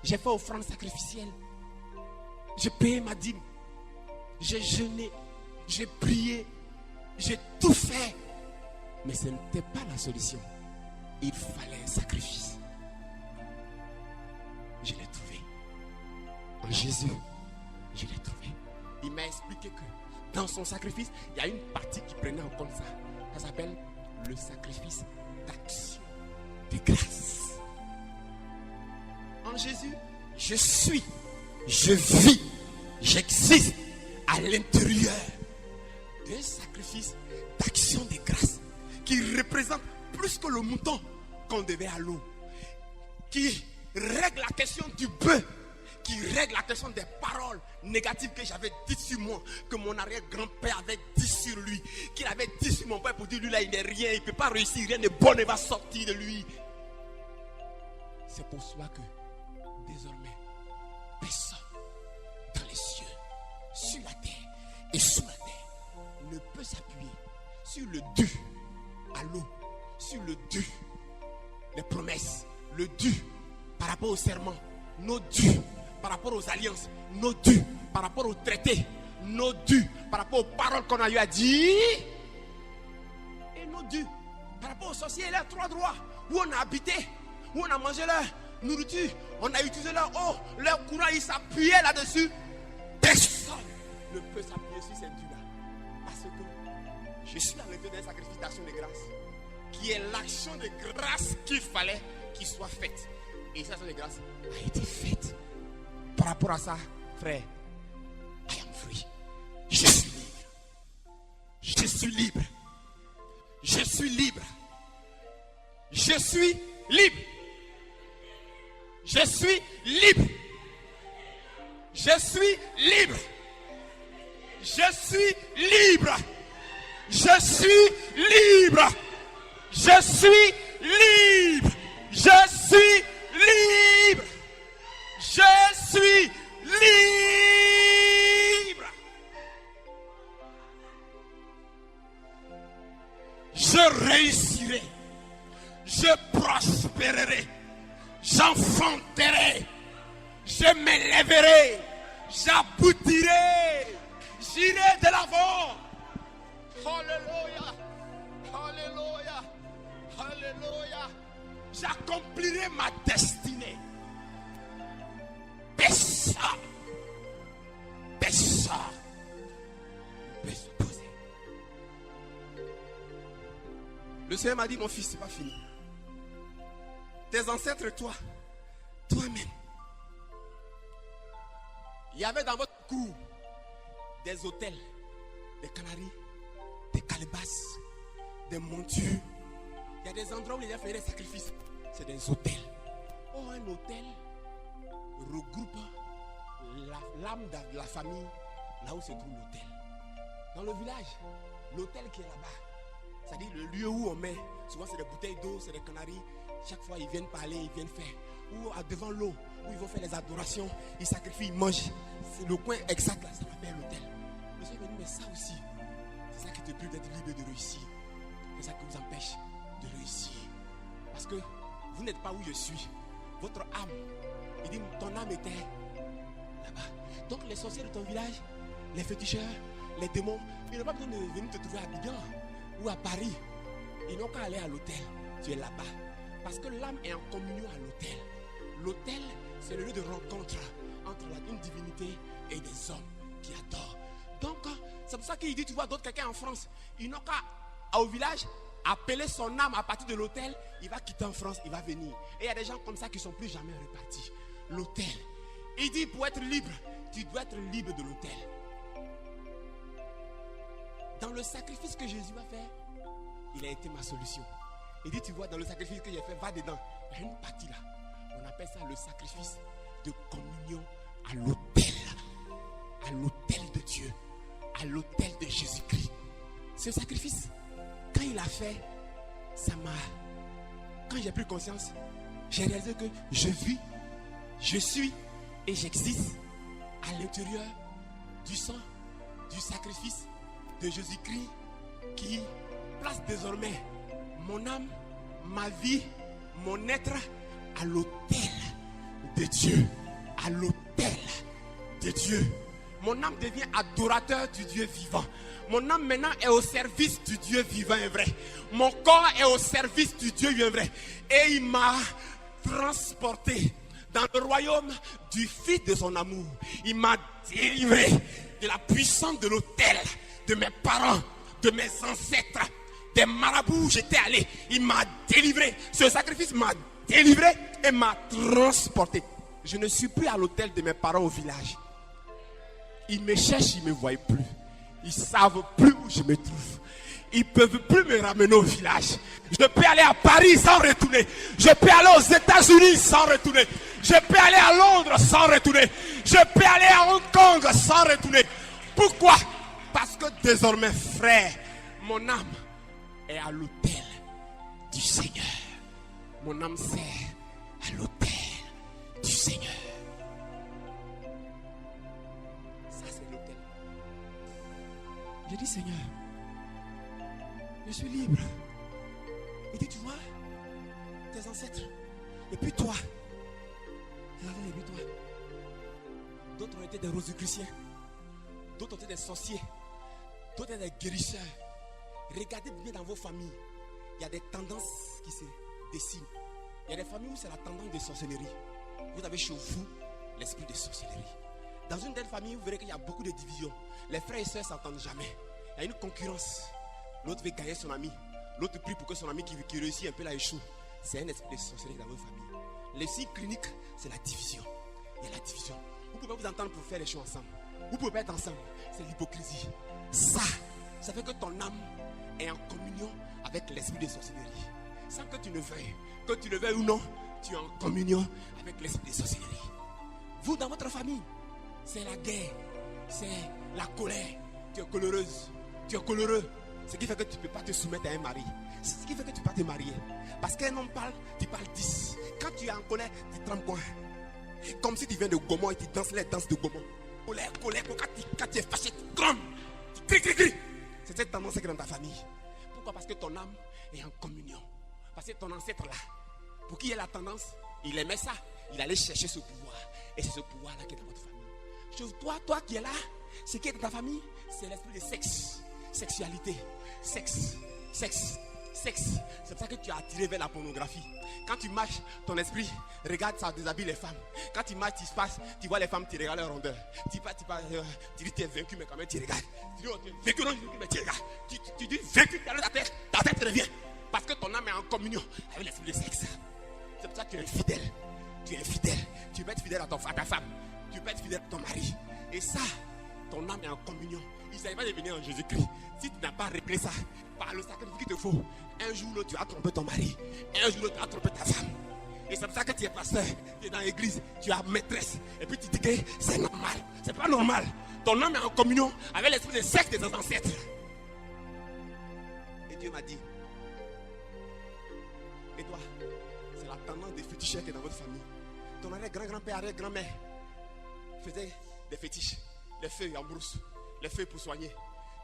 J'ai fait offrande sacrificielle. J'ai payé ma dîme. J'ai jeûné, j'ai prié, j'ai tout fait. Mais ce n'était pas la solution. Il fallait un sacrifice. Je l'ai trouvé. En Jésus, je l'ai trouvé. Il m'a expliqué que dans son sacrifice, il y a une partie qui prenait en compte ça. Ça s'appelle le sacrifice d'action de grâce. En Jésus, je suis, je vis, j'existe à l'intérieur d'un sacrifice d'action de grâce qui représente plus que le mouton qu'on devait à l'eau, qui règle la question du bœuf, qui règle la question des paroles négatives que j'avais dites sur moi, que mon arrière-grand-père avait dit sur lui, qu'il avait dit sur mon père pour dire lui là il n'est rien, il ne peut pas réussir, rien de bon ne va sortir de lui. C'est pour cela que désormais personne dans les cieux, sur la terre et sous la terre ne peut s'appuyer sur le dû à l'eau, sur le dû des promesses, le dû par rapport au serment, nos dus par rapport aux alliances, nos dus par rapport aux traités, nos dus par rapport aux paroles qu'on a eu à dire. Et nos dus par rapport aux sorciers et leurs 3 droits. Où on a habité, où on a mangé leur nourriture, on a utilisé leur eau, leur courant, ils s'appuyaient là-dessus. Personne ne peut s'appuyer sur cette dus-là. Parce que je suis dans le Dieu d'un sacrifice d'action de grâce, qui est l'action de grâce qu'il fallait qu'il soit faite. Et cette action de grâce a été faite. Par rapport à ça, frère, I am free. Je suis libre. Je suis libre. Je suis libre. Je suis libre. Je suis libre. Je suis libre. Je suis libre. Je suis libre. Je suis libre. Je suis libre. Je suis libre. Je réussirai. Je prospérerai. J'enfanterai. Je m'élèverai. J'aboutirai. J'irai de l'avant. Alléluia. Alléluia. Alléluia. J'accomplirai ma destinée. Personne ne peut s'opposer. Le Seigneur m'a dit, mon fils, c'est pas fini. Tes ancêtres et toi-même. Il y avait dans votre cour des autels, des canaries, des calebasses, des montures. Il y a des endroits où les gens faisaient des sacrifices. C'est des autels. Oh, un autel regroupe l'âme de la famille là où se trouve l'autel. Dans le village, l'autel qui est là-bas, c'est-à-dire le lieu où on met, souvent c'est des bouteilles d'eau, c'est des canaries. Chaque fois ils viennent parler, ils viennent faire. Ou devant l'eau, où ils vont faire les adorations, ils sacrifient, ils mangent. C'est le coin exact là, ça s'appelle l'autel. Le Seigneur me dit, mais ça aussi, c'est ça qui te prive d'être libre de réussir. C'est ça qui vous empêche de réussir. Parce que vous n'êtes pas où je suis. Votre âme, il dit, ton âme était là-bas. Donc les sorciers de ton village, les féticheurs, les démons, ils n'ont pas besoin de venir te trouver à Abidjan ou à Paris. Ils n'ont qu'à aller à l'autel. Tu es là-bas. Parce que l'âme est en communion à l'autel. L'autel, c'est le lieu de rencontre entre une divinité et des hommes qui adorent. Donc, c'est pour ça qu'il dit, tu vois d'autres quelqu'un en France, ils n'ont qu'à au village appeler son âme à partir de l'autel, il va quitter en France, il va venir. Et il y a des gens comme ça qui ne sont plus jamais repartis. L'autel. Il dit, pour être libre, tu dois être libre de l'autel. Dans le sacrifice que Jésus va faire, il a été ma solution. Il dit, tu vois, dans le sacrifice que j'ai fait, va dedans. Il y a une partie là. On appelle ça le sacrifice de communion à l'autel. À l'autel de Dieu. À l'autel de Jésus-Christ. Ce sacrifice, quand il a fait, ça m'a... Quand j'ai pris conscience, j'ai réalisé que je vis, je suis et j'existe à l'intérieur du sang, du sacrifice de Jésus-Christ qui place désormais mon âme, ma vie, mon être à l'autel de Dieu. À l'autel de Dieu. Mon âme devient adorateur du Dieu vivant. Mon âme maintenant est au service du Dieu vivant et vrai. Mon corps est au service du Dieu vivant et vrai. Et il m'a transporté dans le royaume du Fils de son amour. Il m'a délivré de la puissance de l'autel, de mes parents, de mes ancêtres, des marabouts où j'étais allé. Il m'a délivré. Ce sacrifice m'a délivré et m'a transporté. Je ne suis plus à l'hôtel de mes parents au village. Ils me cherchent, ils ne me voient plus. Ils ne savent plus où je me trouve. Ils ne peuvent plus me ramener au village. Je peux aller à Paris sans retourner. Je peux aller aux États-Unis sans retourner. Je peux aller à Londres sans retourner. Je peux aller à Hong Kong sans retourner. Pourquoi? Parce que désormais, frère, mon âme est à l'autel du Seigneur. Mon âme sert à l'autel du Seigneur. Ça, c'est l'autel. J'ai dit, Seigneur, je suis libre. Il dit, tu vois, tes ancêtres, et puis toi, d'autres ont été des rosicruciens, d'autres étaient des sorciers, d'autres étaient des guérisseurs. Regardez bien dans vos familles, il y a des tendances qui se dessinent. Il y a des familles où c'est la tendance de sorcellerie. Vous avez chez vous l'esprit de sorcellerie. Dans une telle famille, vous verrez qu'il y a beaucoup de divisions. Les frères et sœurs ne s'entendent jamais. Il y a une concurrence. L'autre veut gagner son ami. L'autre prie pour que son ami qui réussit un peu là échoue. C'est un esprit de sorcellerie dans votre famille. Les signes cliniques, c'est la division. Il y a la division. Vous ne pouvez pas vous entendre pour faire les choses ensemble. Vous ne pouvez pas être ensemble. C'est l'hypocrisie. Ça fait que ton âme est en communion avec l'esprit de sorcellerie. Sans que tu ne veuilles. Que tu le veuilles ou non, tu es en communion avec l'esprit de sorcellerie. Vous, dans votre famille, c'est la guerre. C'est la colère. Tu es coléreuse. Tu es coléreux. Ce qui fait que tu ne peux pas te soumettre à un mari. C'est ce qui fait que tu ne peux pas te marier. Parce qu'un homme parle, tu parles 10. Quand tu es en colère, tu trembles quoi? Comme si tu viens de Gaumont et tu danses les danses de Gaumont. Colère. Quand tu es fâché, tu trembles. Tu cries. C'est cette tendance qui est dans ta famille. Pourquoi? Parce que ton âme est en communion. Parce que ton ancêtre là, pour qui il y a la tendance, il aimait ça. Il allait chercher ce pouvoir. Et c'est ce pouvoir-là qui est dans votre famille. Toi qui es là, ce qui est dans ta famille, c'est l'esprit de sexe. Sexualité. Sexe. C'est pour ça que tu as attiré vers la pornographie. Quand tu marches, ton esprit regarde, ça déshabille les femmes. Quand tu marches, tu vois les femmes, tu regardes leur rondeur. Tu dis tu es vaincu, mais quand même tu regardes. Tu dis tu es vaincu, non, mais tu regardes. Tu dis vaincu, ta tête revient. Parce que ton âme est en communion avec l'esprit de sexe. C'est pour ça que tu es infidèle. Tu peux être fidèle à ta femme. Tu peux être fidèle à ton mari. Et ça, ton âme est en communion. Il ne s'agit pas de venir en Jésus-Christ. Si tu n'as pas réglé ça, par le sacrifice qu'il te faut, un jour ou l'autre, tu as trompé ton mari. Un jour ou l'autre, tu as trompé ta femme. Et c'est pour ça que tu es pasteur, tu es dans l'église, tu as maîtresse. Et puis tu dis que c'est normal. C'est pas normal. Ton âme est en communion avec l'esprit de sexe de tes ancêtres. Et Dieu m'a dit, et toi, c'est la tendance des féticheurs qui est dans votre famille. Ton arrière-grand-grand-père, arrière-grand-mère faisait des fétiches. Les feuilles en brousse, les feuilles pour soigner,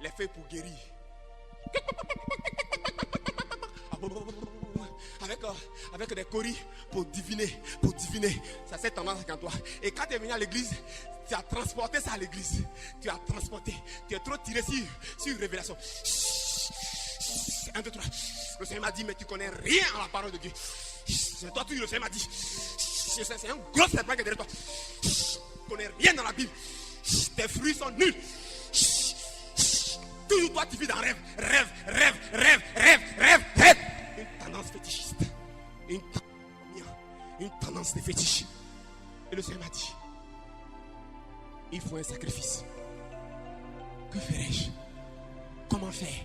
les feuilles pour guérir. Avec des coris pour diviner. Ça c'est tendance en toi. Et quand tu es venu à l'église, tu as transporté ça à l'église. Tu es trop tiré sur une révélation. 1, 2, 3. Le Seigneur m'a dit, mais tu connais rien à la parole de Dieu. C'est toi, le Seigneur m'a dit. C'est un gros serpent qui est derrière toi. Tu connais rien dans la Bible. Tes fruits sont nuls. Toujours toi tu vis dans rêve. Une tendance fétichiste. Une tendance de fétiche. Et le Seigneur m'a dit, il faut un sacrifice. Que ferai-je? Comment faire?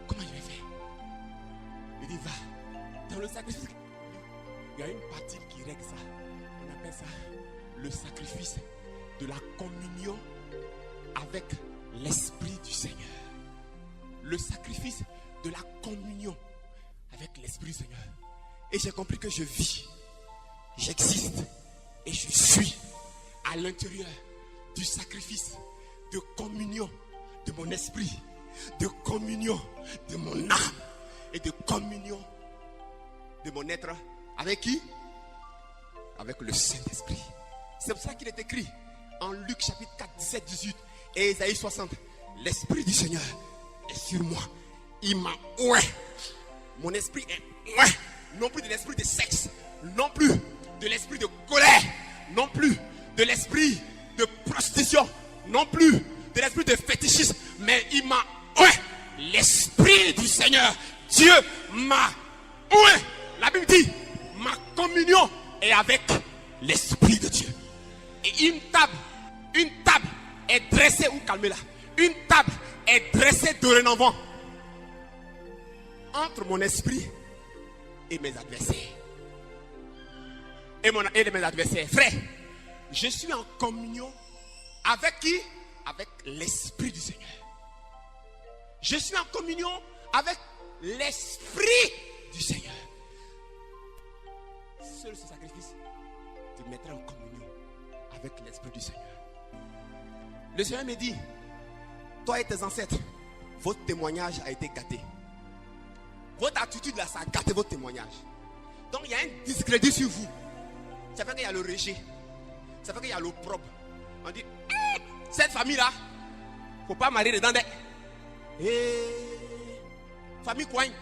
Comment je vais faire? Il dit, va. Dans le sacrifice, il y a une partie qui règle ça. On appelle ça le sacrifice de la communion avec l'Esprit du Seigneur. Le sacrifice de la communion avec l'Esprit du Seigneur. Et j'ai compris que je vis, j'existe et je suis à l'intérieur du sacrifice de communion de mon esprit, de communion de mon âme et de communion de mon être. Avec qui? Avec le Saint-Esprit. C'est pour ça qu'il est écrit en Luc chapitre 4, 17, 18 et Isaïe 60. L'Esprit du Seigneur est sur moi. Il m'a oué. Mon esprit est oué. Non plus de l'esprit de sexe. Non plus de l'esprit de colère. Non plus de l'esprit de prostitution. Non plus de l'esprit de fétichisme. Mais il m'a oué. L'Esprit du Seigneur. Dieu m'a oué. La Bible dit, ma communion est avec l'Esprit de Dieu. Et une table est dressée, ou calmez-la, une table est dressée dorénavant entre mon esprit et mes adversaires. Et mes adversaires. Frère, je suis en communion avec qui? Avec l'Esprit du Seigneur. Je suis en communion avec l'Esprit du Seigneur. Seul ce sacrifice te mettra en communion avec l'Esprit du Seigneur. Le Seigneur me dit, toi et tes ancêtres, votre témoignage a été gâté. Votre attitude là, ça a gâté votre témoignage. Donc il y a un discrédit sur vous. Ça fait qu'il y a le rejet. Ça fait qu'il y a l'opprobre. On dit, cette famille là, Faut pas marier dedans des. Et famille coigne.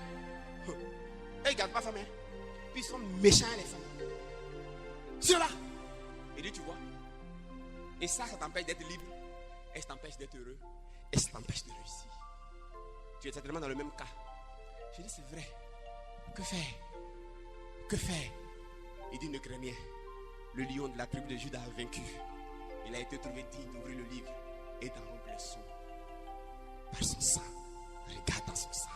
Et ils gardent pas femme. Hein. Puis ils sont méchants les femmes. Ceux-là. Il dit, tu vois. Et ça t'empêche d'être libre. Et ça t'empêche d'être heureux. Et ça t'empêche de réussir. Tu es certainement dans le même cas. Je dis, c'est vrai. Que faire? Que faire? Il dit, ne crains rien. Le lion de la tribu de Juda a vaincu. Il a été trouvé digne d'ouvrir le livre et d'en rompre le sceau. Par son sang. Regarde dans son sang.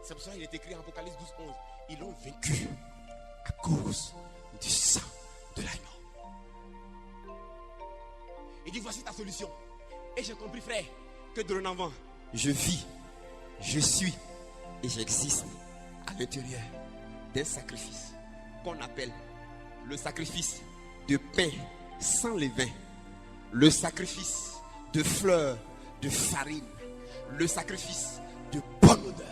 C'est pour ça qu'il est écrit en Apocalypse 12, 11. Ils l'ont vaincu à cause du sang de l'agneau. Il dit, voici ta solution. Et j'ai compris, frère, que dorénavant, je vis, je suis et j'existe à l'intérieur d'un sacrifice qu'on appelle le sacrifice de pain sans levain, le sacrifice de fleurs, de farine, le sacrifice de bonne odeur,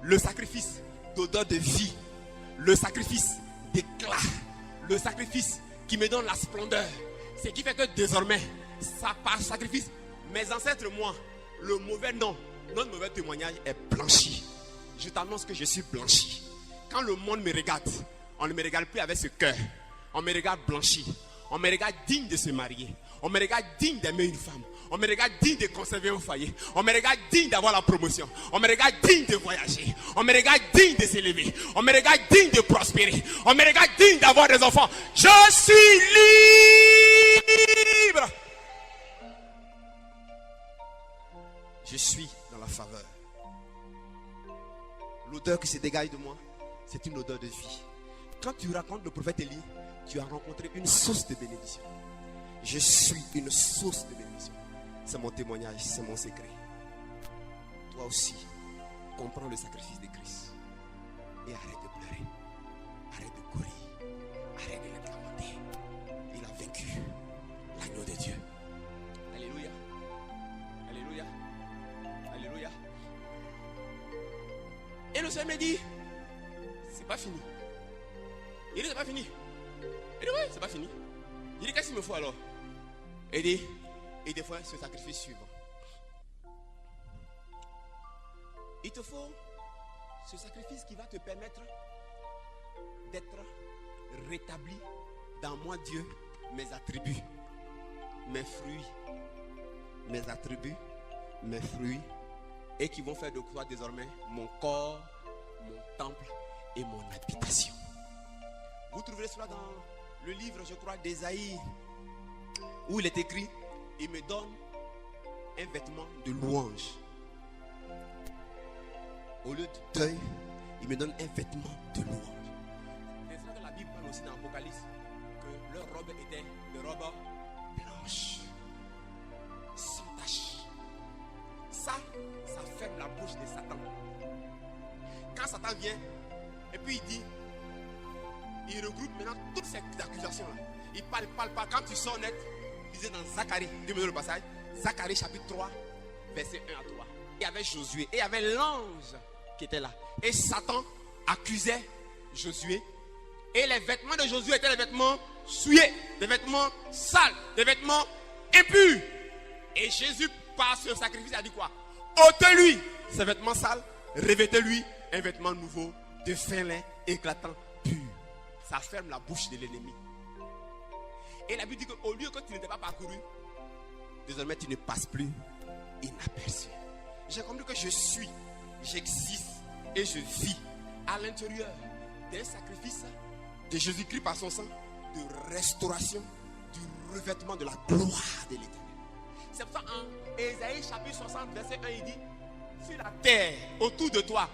le sacrifice d'odeur de vie, le sacrifice d'éclat, le sacrifice qui me donne la splendeur. Ce qui fait que désormais, ça par sacrifice, mes ancêtres, moi, le mauvais nom, notre mauvais témoignage est blanchi. Je t'annonce que je suis blanchi. Quand le monde me regarde, on ne me regarde plus avec ce cœur. On me regarde blanchi. On me regarde digne de se marier. On me regarde digne d'aimer une femme. On me regarde digne de conserver un foyer. On me regarde digne d'avoir la promotion. On me regarde digne de voyager. On me regarde digne de s'élever. On me regarde digne de prospérer. On me regarde digne d'avoir des enfants. Je suis libre. Je suis dans la faveur. L'odeur qui se dégage de moi, c'est une odeur de vie. Quand tu racontes le prophète Élie, tu as rencontré une source de bénédiction. Je suis une source de bénédiction. C'est mon témoignage, c'est mon secret. Toi aussi, comprends le sacrifice de Christ. Et arrête de pleurer. Arrête de courir. Arrête de l'acclamater. Il a vaincu l'agneau de Dieu. Alléluia. Alléluia. Alléluia. Et le Seigneur me dit, c'est pas fini. Il dit, c'est pas fini. Il dit, oui, c'est pas fini. Il dit, qu'est-ce qu'il me faut alors? Il dit, et des fois, ce sacrifice suivant. Il te faut ce sacrifice qui va te permettre d'être rétabli dans moi, Dieu, mes attributs, mes fruits, mes attributs, mes fruits, et qui vont faire de toi désormais mon corps, mon temple et mon habitation. Vous trouverez cela dans le livre, je crois, d'Ésaïe, où il est écrit, il me donne un vêtement de louange. Au lieu du deuil, il me donne un vêtement de louange. C'est ça que la Bible parle aussi dans l'Apocalypse, que leur robe était de robe blanche, sans tache. Ça ferme la bouche de Satan. Quand Satan vient, et puis il dit, il regroupe maintenant toutes ces accusations-là. Il parle pas. Quand tu sors net, lisez dans Zacharie, dis-moi le passage, Zacharie chapitre 3, verset 1 à 3. Il y avait Josué, et il y avait l'ange qui était là. Et Satan accusait Josué. Et les vêtements de Josué étaient des vêtements souillés, des vêtements sales, des vêtements impurs. Et Jésus, par ce sacrifice, a dit quoi? Ôtez-lui ses vêtements sales, revêtez-lui un vêtement nouveau, de fin lin, éclatant, pur. Ça ferme la bouche de l'ennemi. Et la Bible dit qu'au lieu que tu n'étais pas parcouru, désormais tu ne passes plus inaperçu. J'ai compris que je suis, j'existe et je vis à l'intérieur d'un sacrifice de Jésus-Christ par son sang, de restauration, du revêtement de la gloire de l'Éternel. C'est pour ça en Ésaïe chapitre 60 verset 1 il dit, sur la terre autour de toi,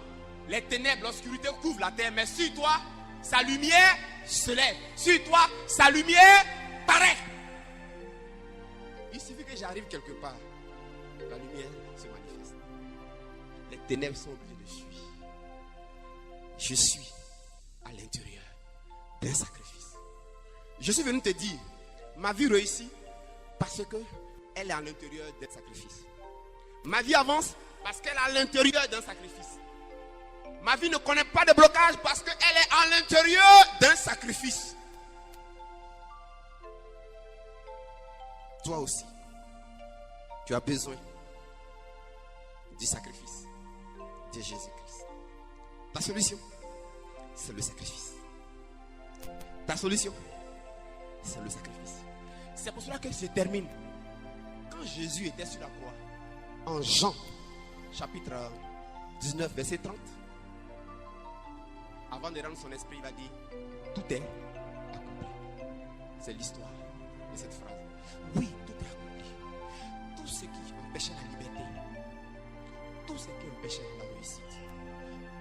les ténèbres, l'obscurité couvrent la terre, mais sur toi, sa lumière se lève. Sur toi, sa lumière paraît. Il suffit que j'arrive quelque part, la lumière se manifeste. Les ténèbres sont obligées de fuir. Je suis à l'intérieur d'un sacrifice. Je suis venu te dire, ma vie réussit parce que elle est à l'intérieur d'un sacrifice. Ma vie avance parce qu'elle est à l'intérieur d'un sacrifice. Ma vie ne connaît pas de blocage parce qu'elle est à l'intérieur d'un sacrifice. Toi aussi, tu as besoin du sacrifice de Jésus-Christ. Ta solution, c'est le sacrifice. Ta solution, c'est le sacrifice. C'est pour cela que je termine. Quand Jésus était sur la croix, en Jean, chapitre 19, verset 30, avant de rendre son esprit, il va dire, tout est accompli. C'est l'histoire de cette phrase. Oui, tout est accompli. Tout ce qui empêchait la liberté, tout ce qui empêchait la réussite,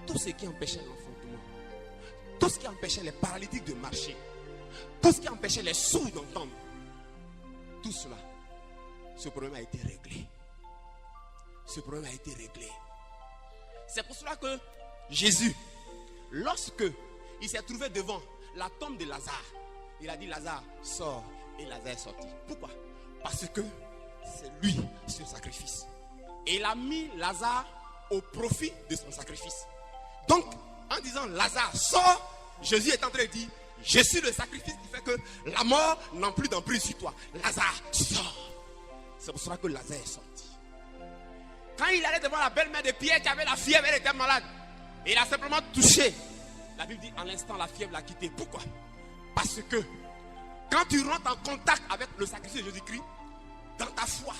tout ce qui empêchait l'enfantement, tout ce qui empêchait les paralytiques de marcher, tout ce qui empêchait les sourds d'entendre, tout cela, ce problème a été réglé. Ce problème a été réglé. C'est pour cela que Jésus, lorsque il s'est trouvé devant la tombe de Lazare, il a dit, Lazare, sors. Et Lazare est sorti. Pourquoi? Parce que c'est lui, ce sacrifice. Et il a mis Lazare au profit de son sacrifice. Donc, en disant, Lazare, sors, Jésus est en train de dire, je suis le sacrifice qui fait que la mort n'a plus d'emprise sur toi. Lazare, sors. C'est pour cela que Lazare est sorti. Quand il allait devant la belle-mère de Pierre qui avait la fièvre, elle était malade. Et il a simplement touché. La Bible dit, en l'instant, la fièvre l'a quitté. Pourquoi? Parce que quand tu rentres en contact avec le sacrifice de Jésus-Christ, dans ta foi,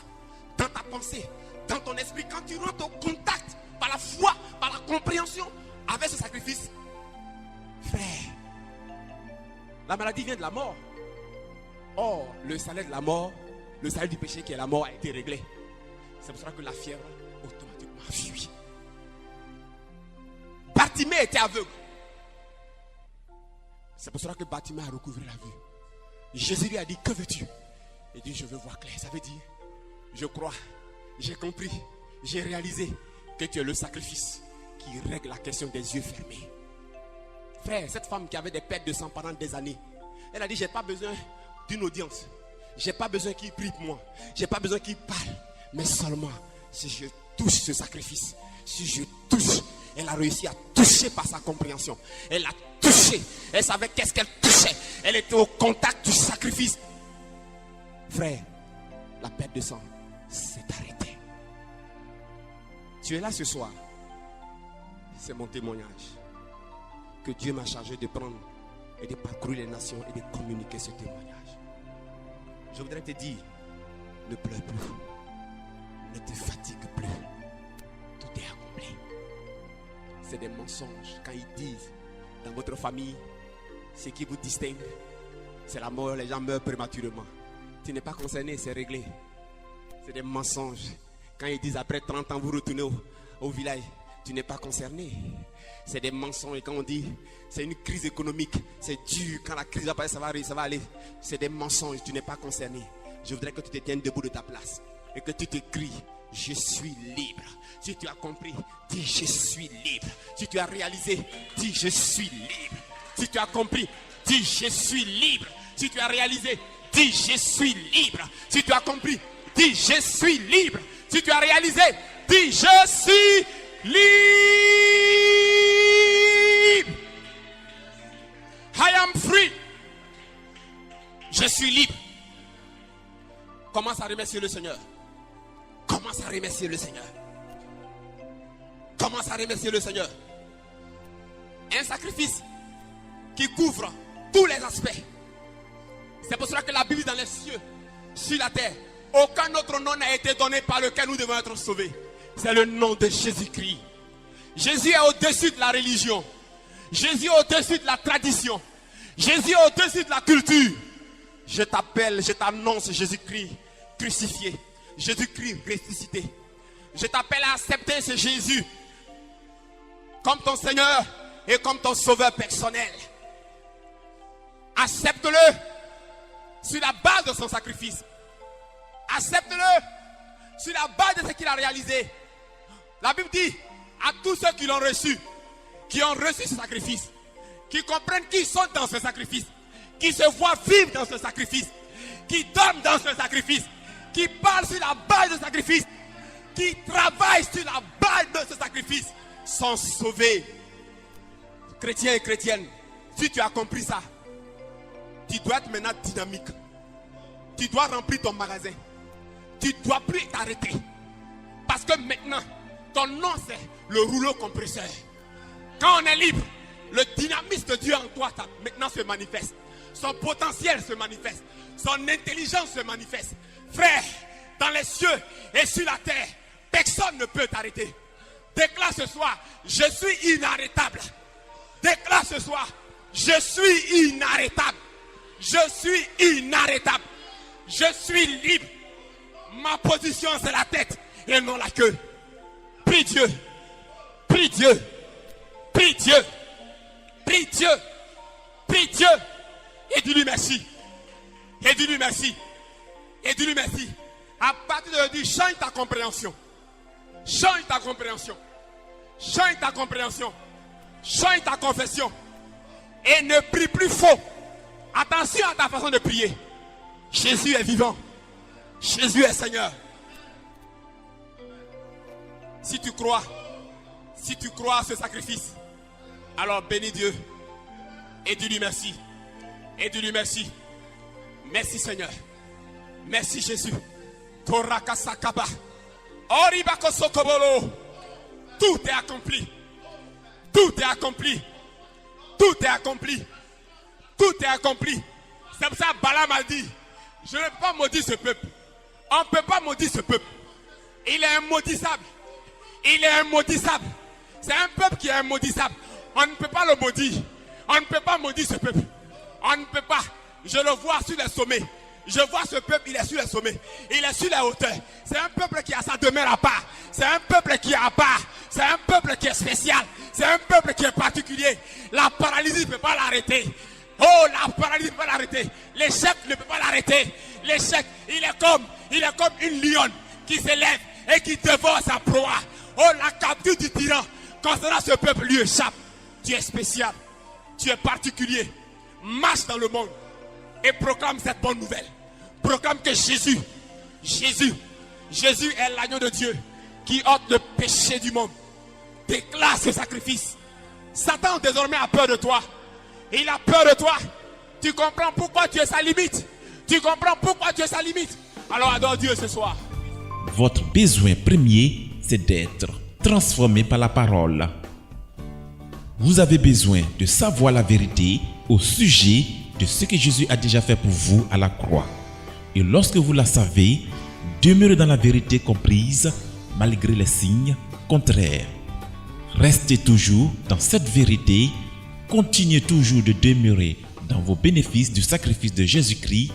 dans ta pensée, dans ton esprit, quand tu rentres en contact par la foi, par la compréhension avec ce sacrifice, frère, la maladie vient de la mort. Or, le salaire de la mort, le salaire du péché qui est la mort a été réglé. C'est pour ça que la fièvre automatiquement a fui. Bartimée était aveugle. C'est pour cela que Bartimée a recouvré la vue. Jésus lui a dit, que veux-tu? Il dit, je veux voir clair. Ça veut dire, je crois, j'ai compris, j'ai réalisé que tu es le sacrifice qui règle la question des yeux fermés. Frère, cette femme qui avait des pertes de sang pendant des années, elle a dit, j'ai pas besoin d'une audience. J'ai pas besoin qu'il prie pour moi. J'ai pas besoin qu'il parle. Mais seulement, si je touche ce sacrifice, si je touche, elle a réussi à toucher par sa compréhension. Elle a touché. Elle savait qu'est-ce qu'elle touchait. Elle était au contact du sacrifice. Frère, la perte de sang s'est arrêtée. Tu es là ce soir. C'est mon témoignage. Que Dieu m'a chargé de prendre et de parcourir les nations et de communiquer ce témoignage. Je voudrais te dire, ne pleure plus. Ne te fatigue plus. Tout est accompli. C'est des mensonges quand ils disent dans votre famille, ce qui vous distingue, c'est la mort, les gens meurent prématurément. Tu n'es pas concerné, c'est réglé. C'est des mensonges. Quand ils disent après 30 ans, vous retournez au village, tu n'es pas concerné. C'est des mensonges. Et quand on dit, c'est une crise économique, c'est dur, quand la crise va passer, ça va aller. C'est des mensonges, tu n'es pas concerné. Je voudrais que tu te tiennes debout de ta place et que tu te cries, je suis libre. Si tu as compris, dis je suis libre. Si tu as réalisé, dis je suis libre. Si tu as compris, dis je suis libre. Si tu as réalisé, dis je suis libre. Si tu as compris, dis je suis libre. Si tu as réalisé, dis je suis libre. I am free. Je suis libre. Commence à remercier le Seigneur. Commence à remercier le Seigneur. Commence à remercier le Seigneur. Un sacrifice qui couvre tous les aspects. C'est pour cela que la Bible dit dans les cieux, sur la terre, aucun autre nom n'a été donné par lequel nous devons être sauvés. C'est le nom de Jésus-Christ. Jésus est au-dessus de la religion. Jésus est au-dessus de la tradition. Jésus est au-dessus de la culture. Je t'appelle, je t'annonce Jésus-Christ crucifié. Jésus-Christ ressuscité. Je t'appelle à accepter ce Jésus comme ton Seigneur et comme ton Sauveur personnel. Accepte-le sur la base de son sacrifice. Accepte-le sur la base de ce qu'il a réalisé. La Bible dit à tous ceux qui l'ont reçu, qui ont reçu ce sacrifice, qui comprennent qu'ils sont dans ce sacrifice, qui se voient vivre dans ce sacrifice, qui dorment dans ce sacrifice, qui parlent sur la base de ce sacrifice, qui travaillent sur la base de ce sacrifice, sont sauvés. Chrétiens et chrétiennes, si tu as compris ça, tu dois être maintenant dynamique. Tu dois remplir ton magasin. Tu ne dois plus t'arrêter. Parce que maintenant, Ton nom, c'est le rouleau compresseur. Quand on est libre, le dynamisme de Dieu en toi maintenant se manifeste. Son potentiel se manifeste. Son intelligence se manifeste. Frère, dans les cieux et sur la terre, personne ne peut t'arrêter. Déclare ce soir, je suis inarrêtable. Déclare ce soir, je suis inarrêtable. Je suis inarrêtable. Je suis libre. Ma position, c'est la tête et non la queue. Prie Dieu. Prie Dieu. Prie Dieu. Prie Dieu. Prie Dieu. Et dis-lui merci. Et dis-lui merci. Et dis-lui merci. À partir d'aujourd'hui, change ta compréhension. Change ta compréhension. Change ta compréhension. Change ta confession. Et ne prie plus faux. Attention à ta façon de prier. Jésus est vivant. Jésus est Seigneur. Si tu crois à ce sacrifice, alors bénis Dieu. Et dis-lui merci. Et dis-lui merci. Merci Seigneur. Merci Jésus. Korakasakaba. Oribakosokobolo. Tout est accompli. Tout est accompli. Tout est accompli. Tout est accompli. C'est pour ça que Balaam a dit, je ne peux pas maudire ce peuple. On ne peut pas maudire ce peuple. Il est immaudissable. Il est immaudissable. C'est un peuple qui est immaudissable. On ne peut pas le maudire. On ne peut pas maudire ce peuple. On ne peut pas. Je le vois sur les sommets. Je vois ce peuple, il est sur les sommets. Il est sur les hauteurs. C'est un peuple qui a sa demeure à part. C'est un peuple qui est à part. C'est un peuple qui est spécial. C'est un peuple qui est particulier. La paralysie ne peut pas l'arrêter. Oh, la paralysie ne peut pas l'arrêter. L'échec ne peut pas l'arrêter. L'échec, il est comme une lionne qui s'élève et qui dévore sa proie. Oh, la capture du tyran concernant ce peuple lui échappe. Tu es spécial. Tu es particulier. Marche dans le monde et proclame cette bonne nouvelle. Proclame que Jésus est l'agneau de Dieu qui ôte le péché du monde. Déclare ce sacrifice. Satan désormais a peur de toi. Il a peur de toi. Tu comprends pourquoi tu es sa limite. Tu comprends pourquoi tu es sa limite. Alors adore Dieu ce soir. Votre besoin premier, c'est d'être transformé par la parole. Vous avez besoin de savoir la vérité au sujet de ce que Jésus a déjà fait pour vous à la croix. Et lorsque vous la savez, demeurez dans la vérité comprise malgré les signes contraires. Restez toujours dans cette vérité. Continuez toujours de demeurer dans vos bénéfices du sacrifice de Jésus-Christ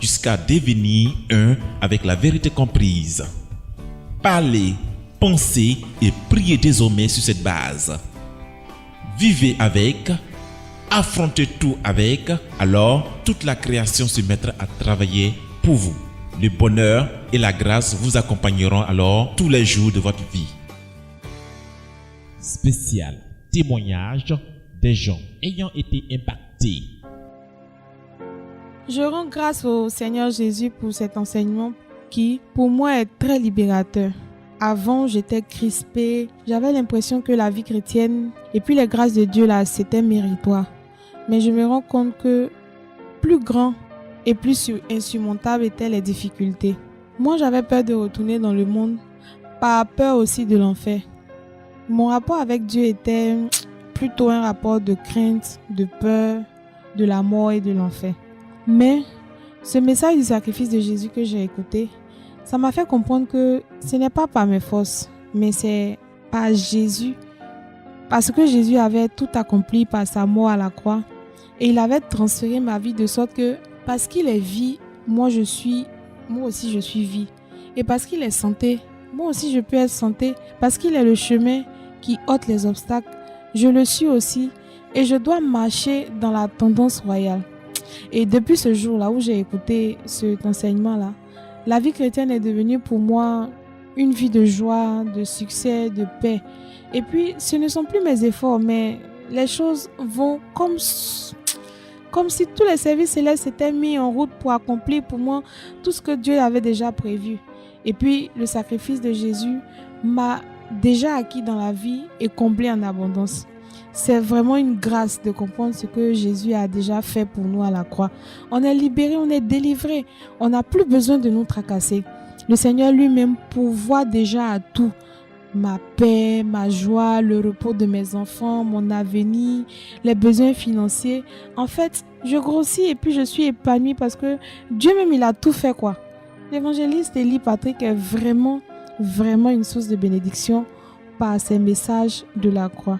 jusqu'à devenir un avec la vérité comprise. Parlez, pensez et priez désormais sur cette base. Vivez avec, affrontez tout avec, alors toute la création se mettra à travailler pour vous. Le bonheur et la grâce vous accompagneront alors tous les jours de votre vie. Spécial témoignage des gens ayant été impactés. Je rends grâce au Seigneur Jésus pour cet enseignement qui, pour moi, est très libérateur. Avant, j'étais crispée, j'avais l'impression que la vie chrétienne et puis les grâces de Dieu là, c'était méritoire. Mais je me rends compte que plus grand et plus insurmontable étaient les difficultés. Moi, j'avais peur de retourner dans le monde, par peur aussi de l'enfer. Mon rapport avec Dieu était plutôt un rapport de crainte, de peur, de la mort et de l'enfer. Mais ce message du sacrifice de Jésus que j'ai écouté, ça m'a fait comprendre que ce n'est pas par mes forces, mais c'est par Jésus. Parce que Jésus avait tout accompli par sa mort à la croix. Et il avait transféré ma vie de sorte que parce qu'il est vie, moi aussi je suis vie. Et parce qu'il est santé, moi aussi je peux être santé. Parce qu'il est le chemin qui ôte les obstacles, je le suis aussi. Et je dois marcher dans la tendance royale. Et depuis ce jour-là où j'ai écouté cet enseignement-là, la vie chrétienne est devenue pour moi une vie de joie, de succès, de paix. Et puis, ce ne sont plus mes efforts, mais les choses vont comme si tous les services célestes s'étaient mis en route pour accomplir pour moi tout ce que Dieu avait déjà prévu. Et puis, le sacrifice de Jésus m'a déjà acquis dans la vie et comblé en abondance. C'est vraiment une grâce de comprendre ce que Jésus a déjà fait pour nous à la croix. On est libéré, on est délivré. On n'a plus besoin de nous tracasser. Le Seigneur lui-même pourvoit déjà à tout. ma paix, ma joie, le repos de mes enfants, mon avenir, les besoins financiers. En fait, je grossis et puis je suis épanouie parce que Dieu même, il a tout fait quoi. L'évangéliste Élie Patrick est vraiment une source de bénédiction par ses messages de la croix.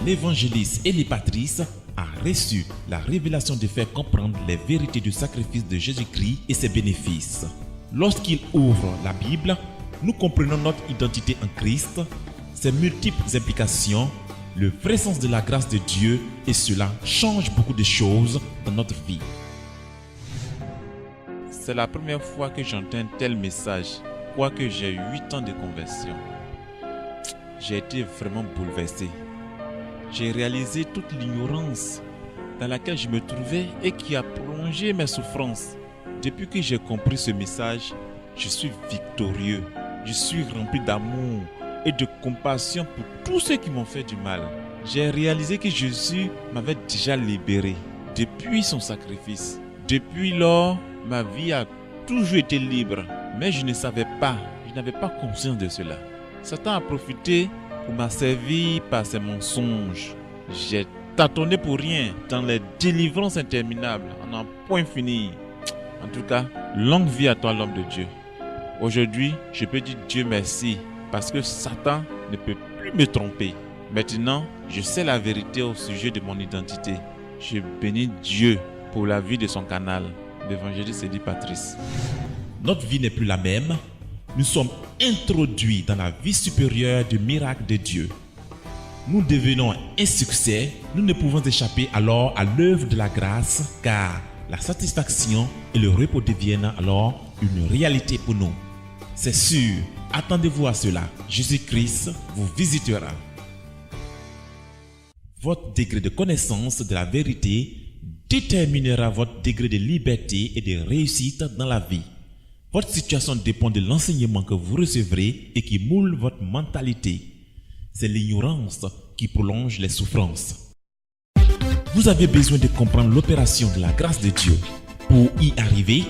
L'évangéliste Élie Patrice a reçu la révélation de faire comprendre les vérités du sacrifice de Jésus-Christ et ses bénéfices. Lorsqu'il ouvre la Bible, nous comprenons notre identité en Christ, ses multiples implications, le vrai sens de la grâce de Dieu, et cela change beaucoup de choses dans notre vie. C'est la première fois que j'entends un tel message, quoique j'ai 8 ans de conversion. J'ai été vraiment bouleversé. J'ai réalisé toute l'ignorance dans laquelle je me trouvais et qui a prolongé mes souffrances. Depuis que j'ai compris ce message, je suis victorieux. Je suis rempli d'amour et de compassion pour tous ceux qui m'ont fait du mal. J'ai réalisé que Jésus m'avait déjà libéré depuis son sacrifice. Depuis lors, ma vie a toujours été libre, mais je ne savais pas, je n'avais pas conscience de cela. Satan a profité pour m'asservir par ses mensonges. J'ai tâtonné pour rien dans les délivrances interminables, en un point fini. En tout cas, longue vie à toi, l'homme de Dieu. Aujourd'hui, je peux dire Dieu merci parce que Satan ne peut plus me tromper. Maintenant, je sais la vérité au sujet de mon identité. Je bénis Dieu pour la vie de son canal, l'évangéliste Élie Patrice. Notre vie n'est plus la même. Nous sommes introduits dans la vie supérieure du miracle de Dieu. Nous devenons un succès. Nous ne pouvons échapper alors à l'œuvre de la grâce, car la satisfaction et le repos deviennent alors une réalité pour nous. C'est sûr, attendez-vous à cela. Jésus-Christ vous visitera. Votre degré de connaissance de la vérité déterminera votre degré de liberté et de réussite dans la vie. Votre situation dépend de l'enseignement que vous recevrez et qui moule votre mentalité. C'est l'ignorance qui prolonge les souffrances. Vous avez besoin de comprendre l'opération de la grâce de Dieu. Pour y arriver,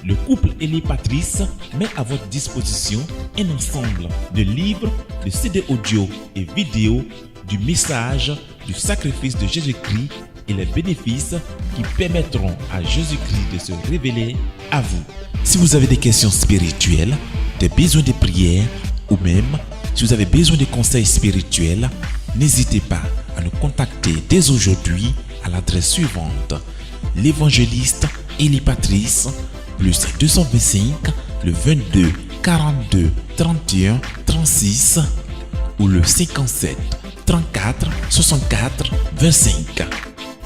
le couple Élie Patrice met à votre disposition un ensemble de livres, de CD audio et vidéo du message du sacrifice de Jésus-Christ et les bénéfices qui permettront à Jésus-Christ de se révéler à vous. Si vous avez des questions spirituelles, des besoins de prière ou même si vous avez besoin de conseils spirituels, n'hésitez pas à nous contacter dès aujourd'hui à l'adresse suivante: l'évangéliste Élie Patrice, plus 225 le 22 42 31 36 ou le 57 34 64 25.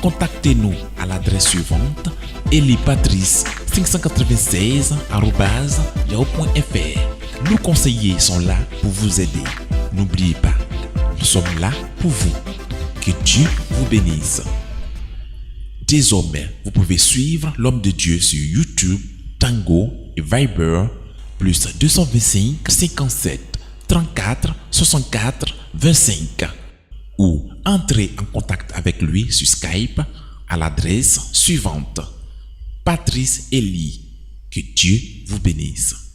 Contactez-nous à l'adresse suivante: eliepatrice596@yahoo.fr. Nos conseillers sont là pour vous aider. N'oubliez pas, nous sommes là pour vous. Que Dieu vous bénisse. Désormais, vous pouvez suivre l'homme de Dieu sur YouTube, Tango et Viber, plus 225 57 34 64 25. Ou entrez en contact avec lui sur Skype à l'adresse suivante: Patrice Élie. Que Dieu vous bénisse.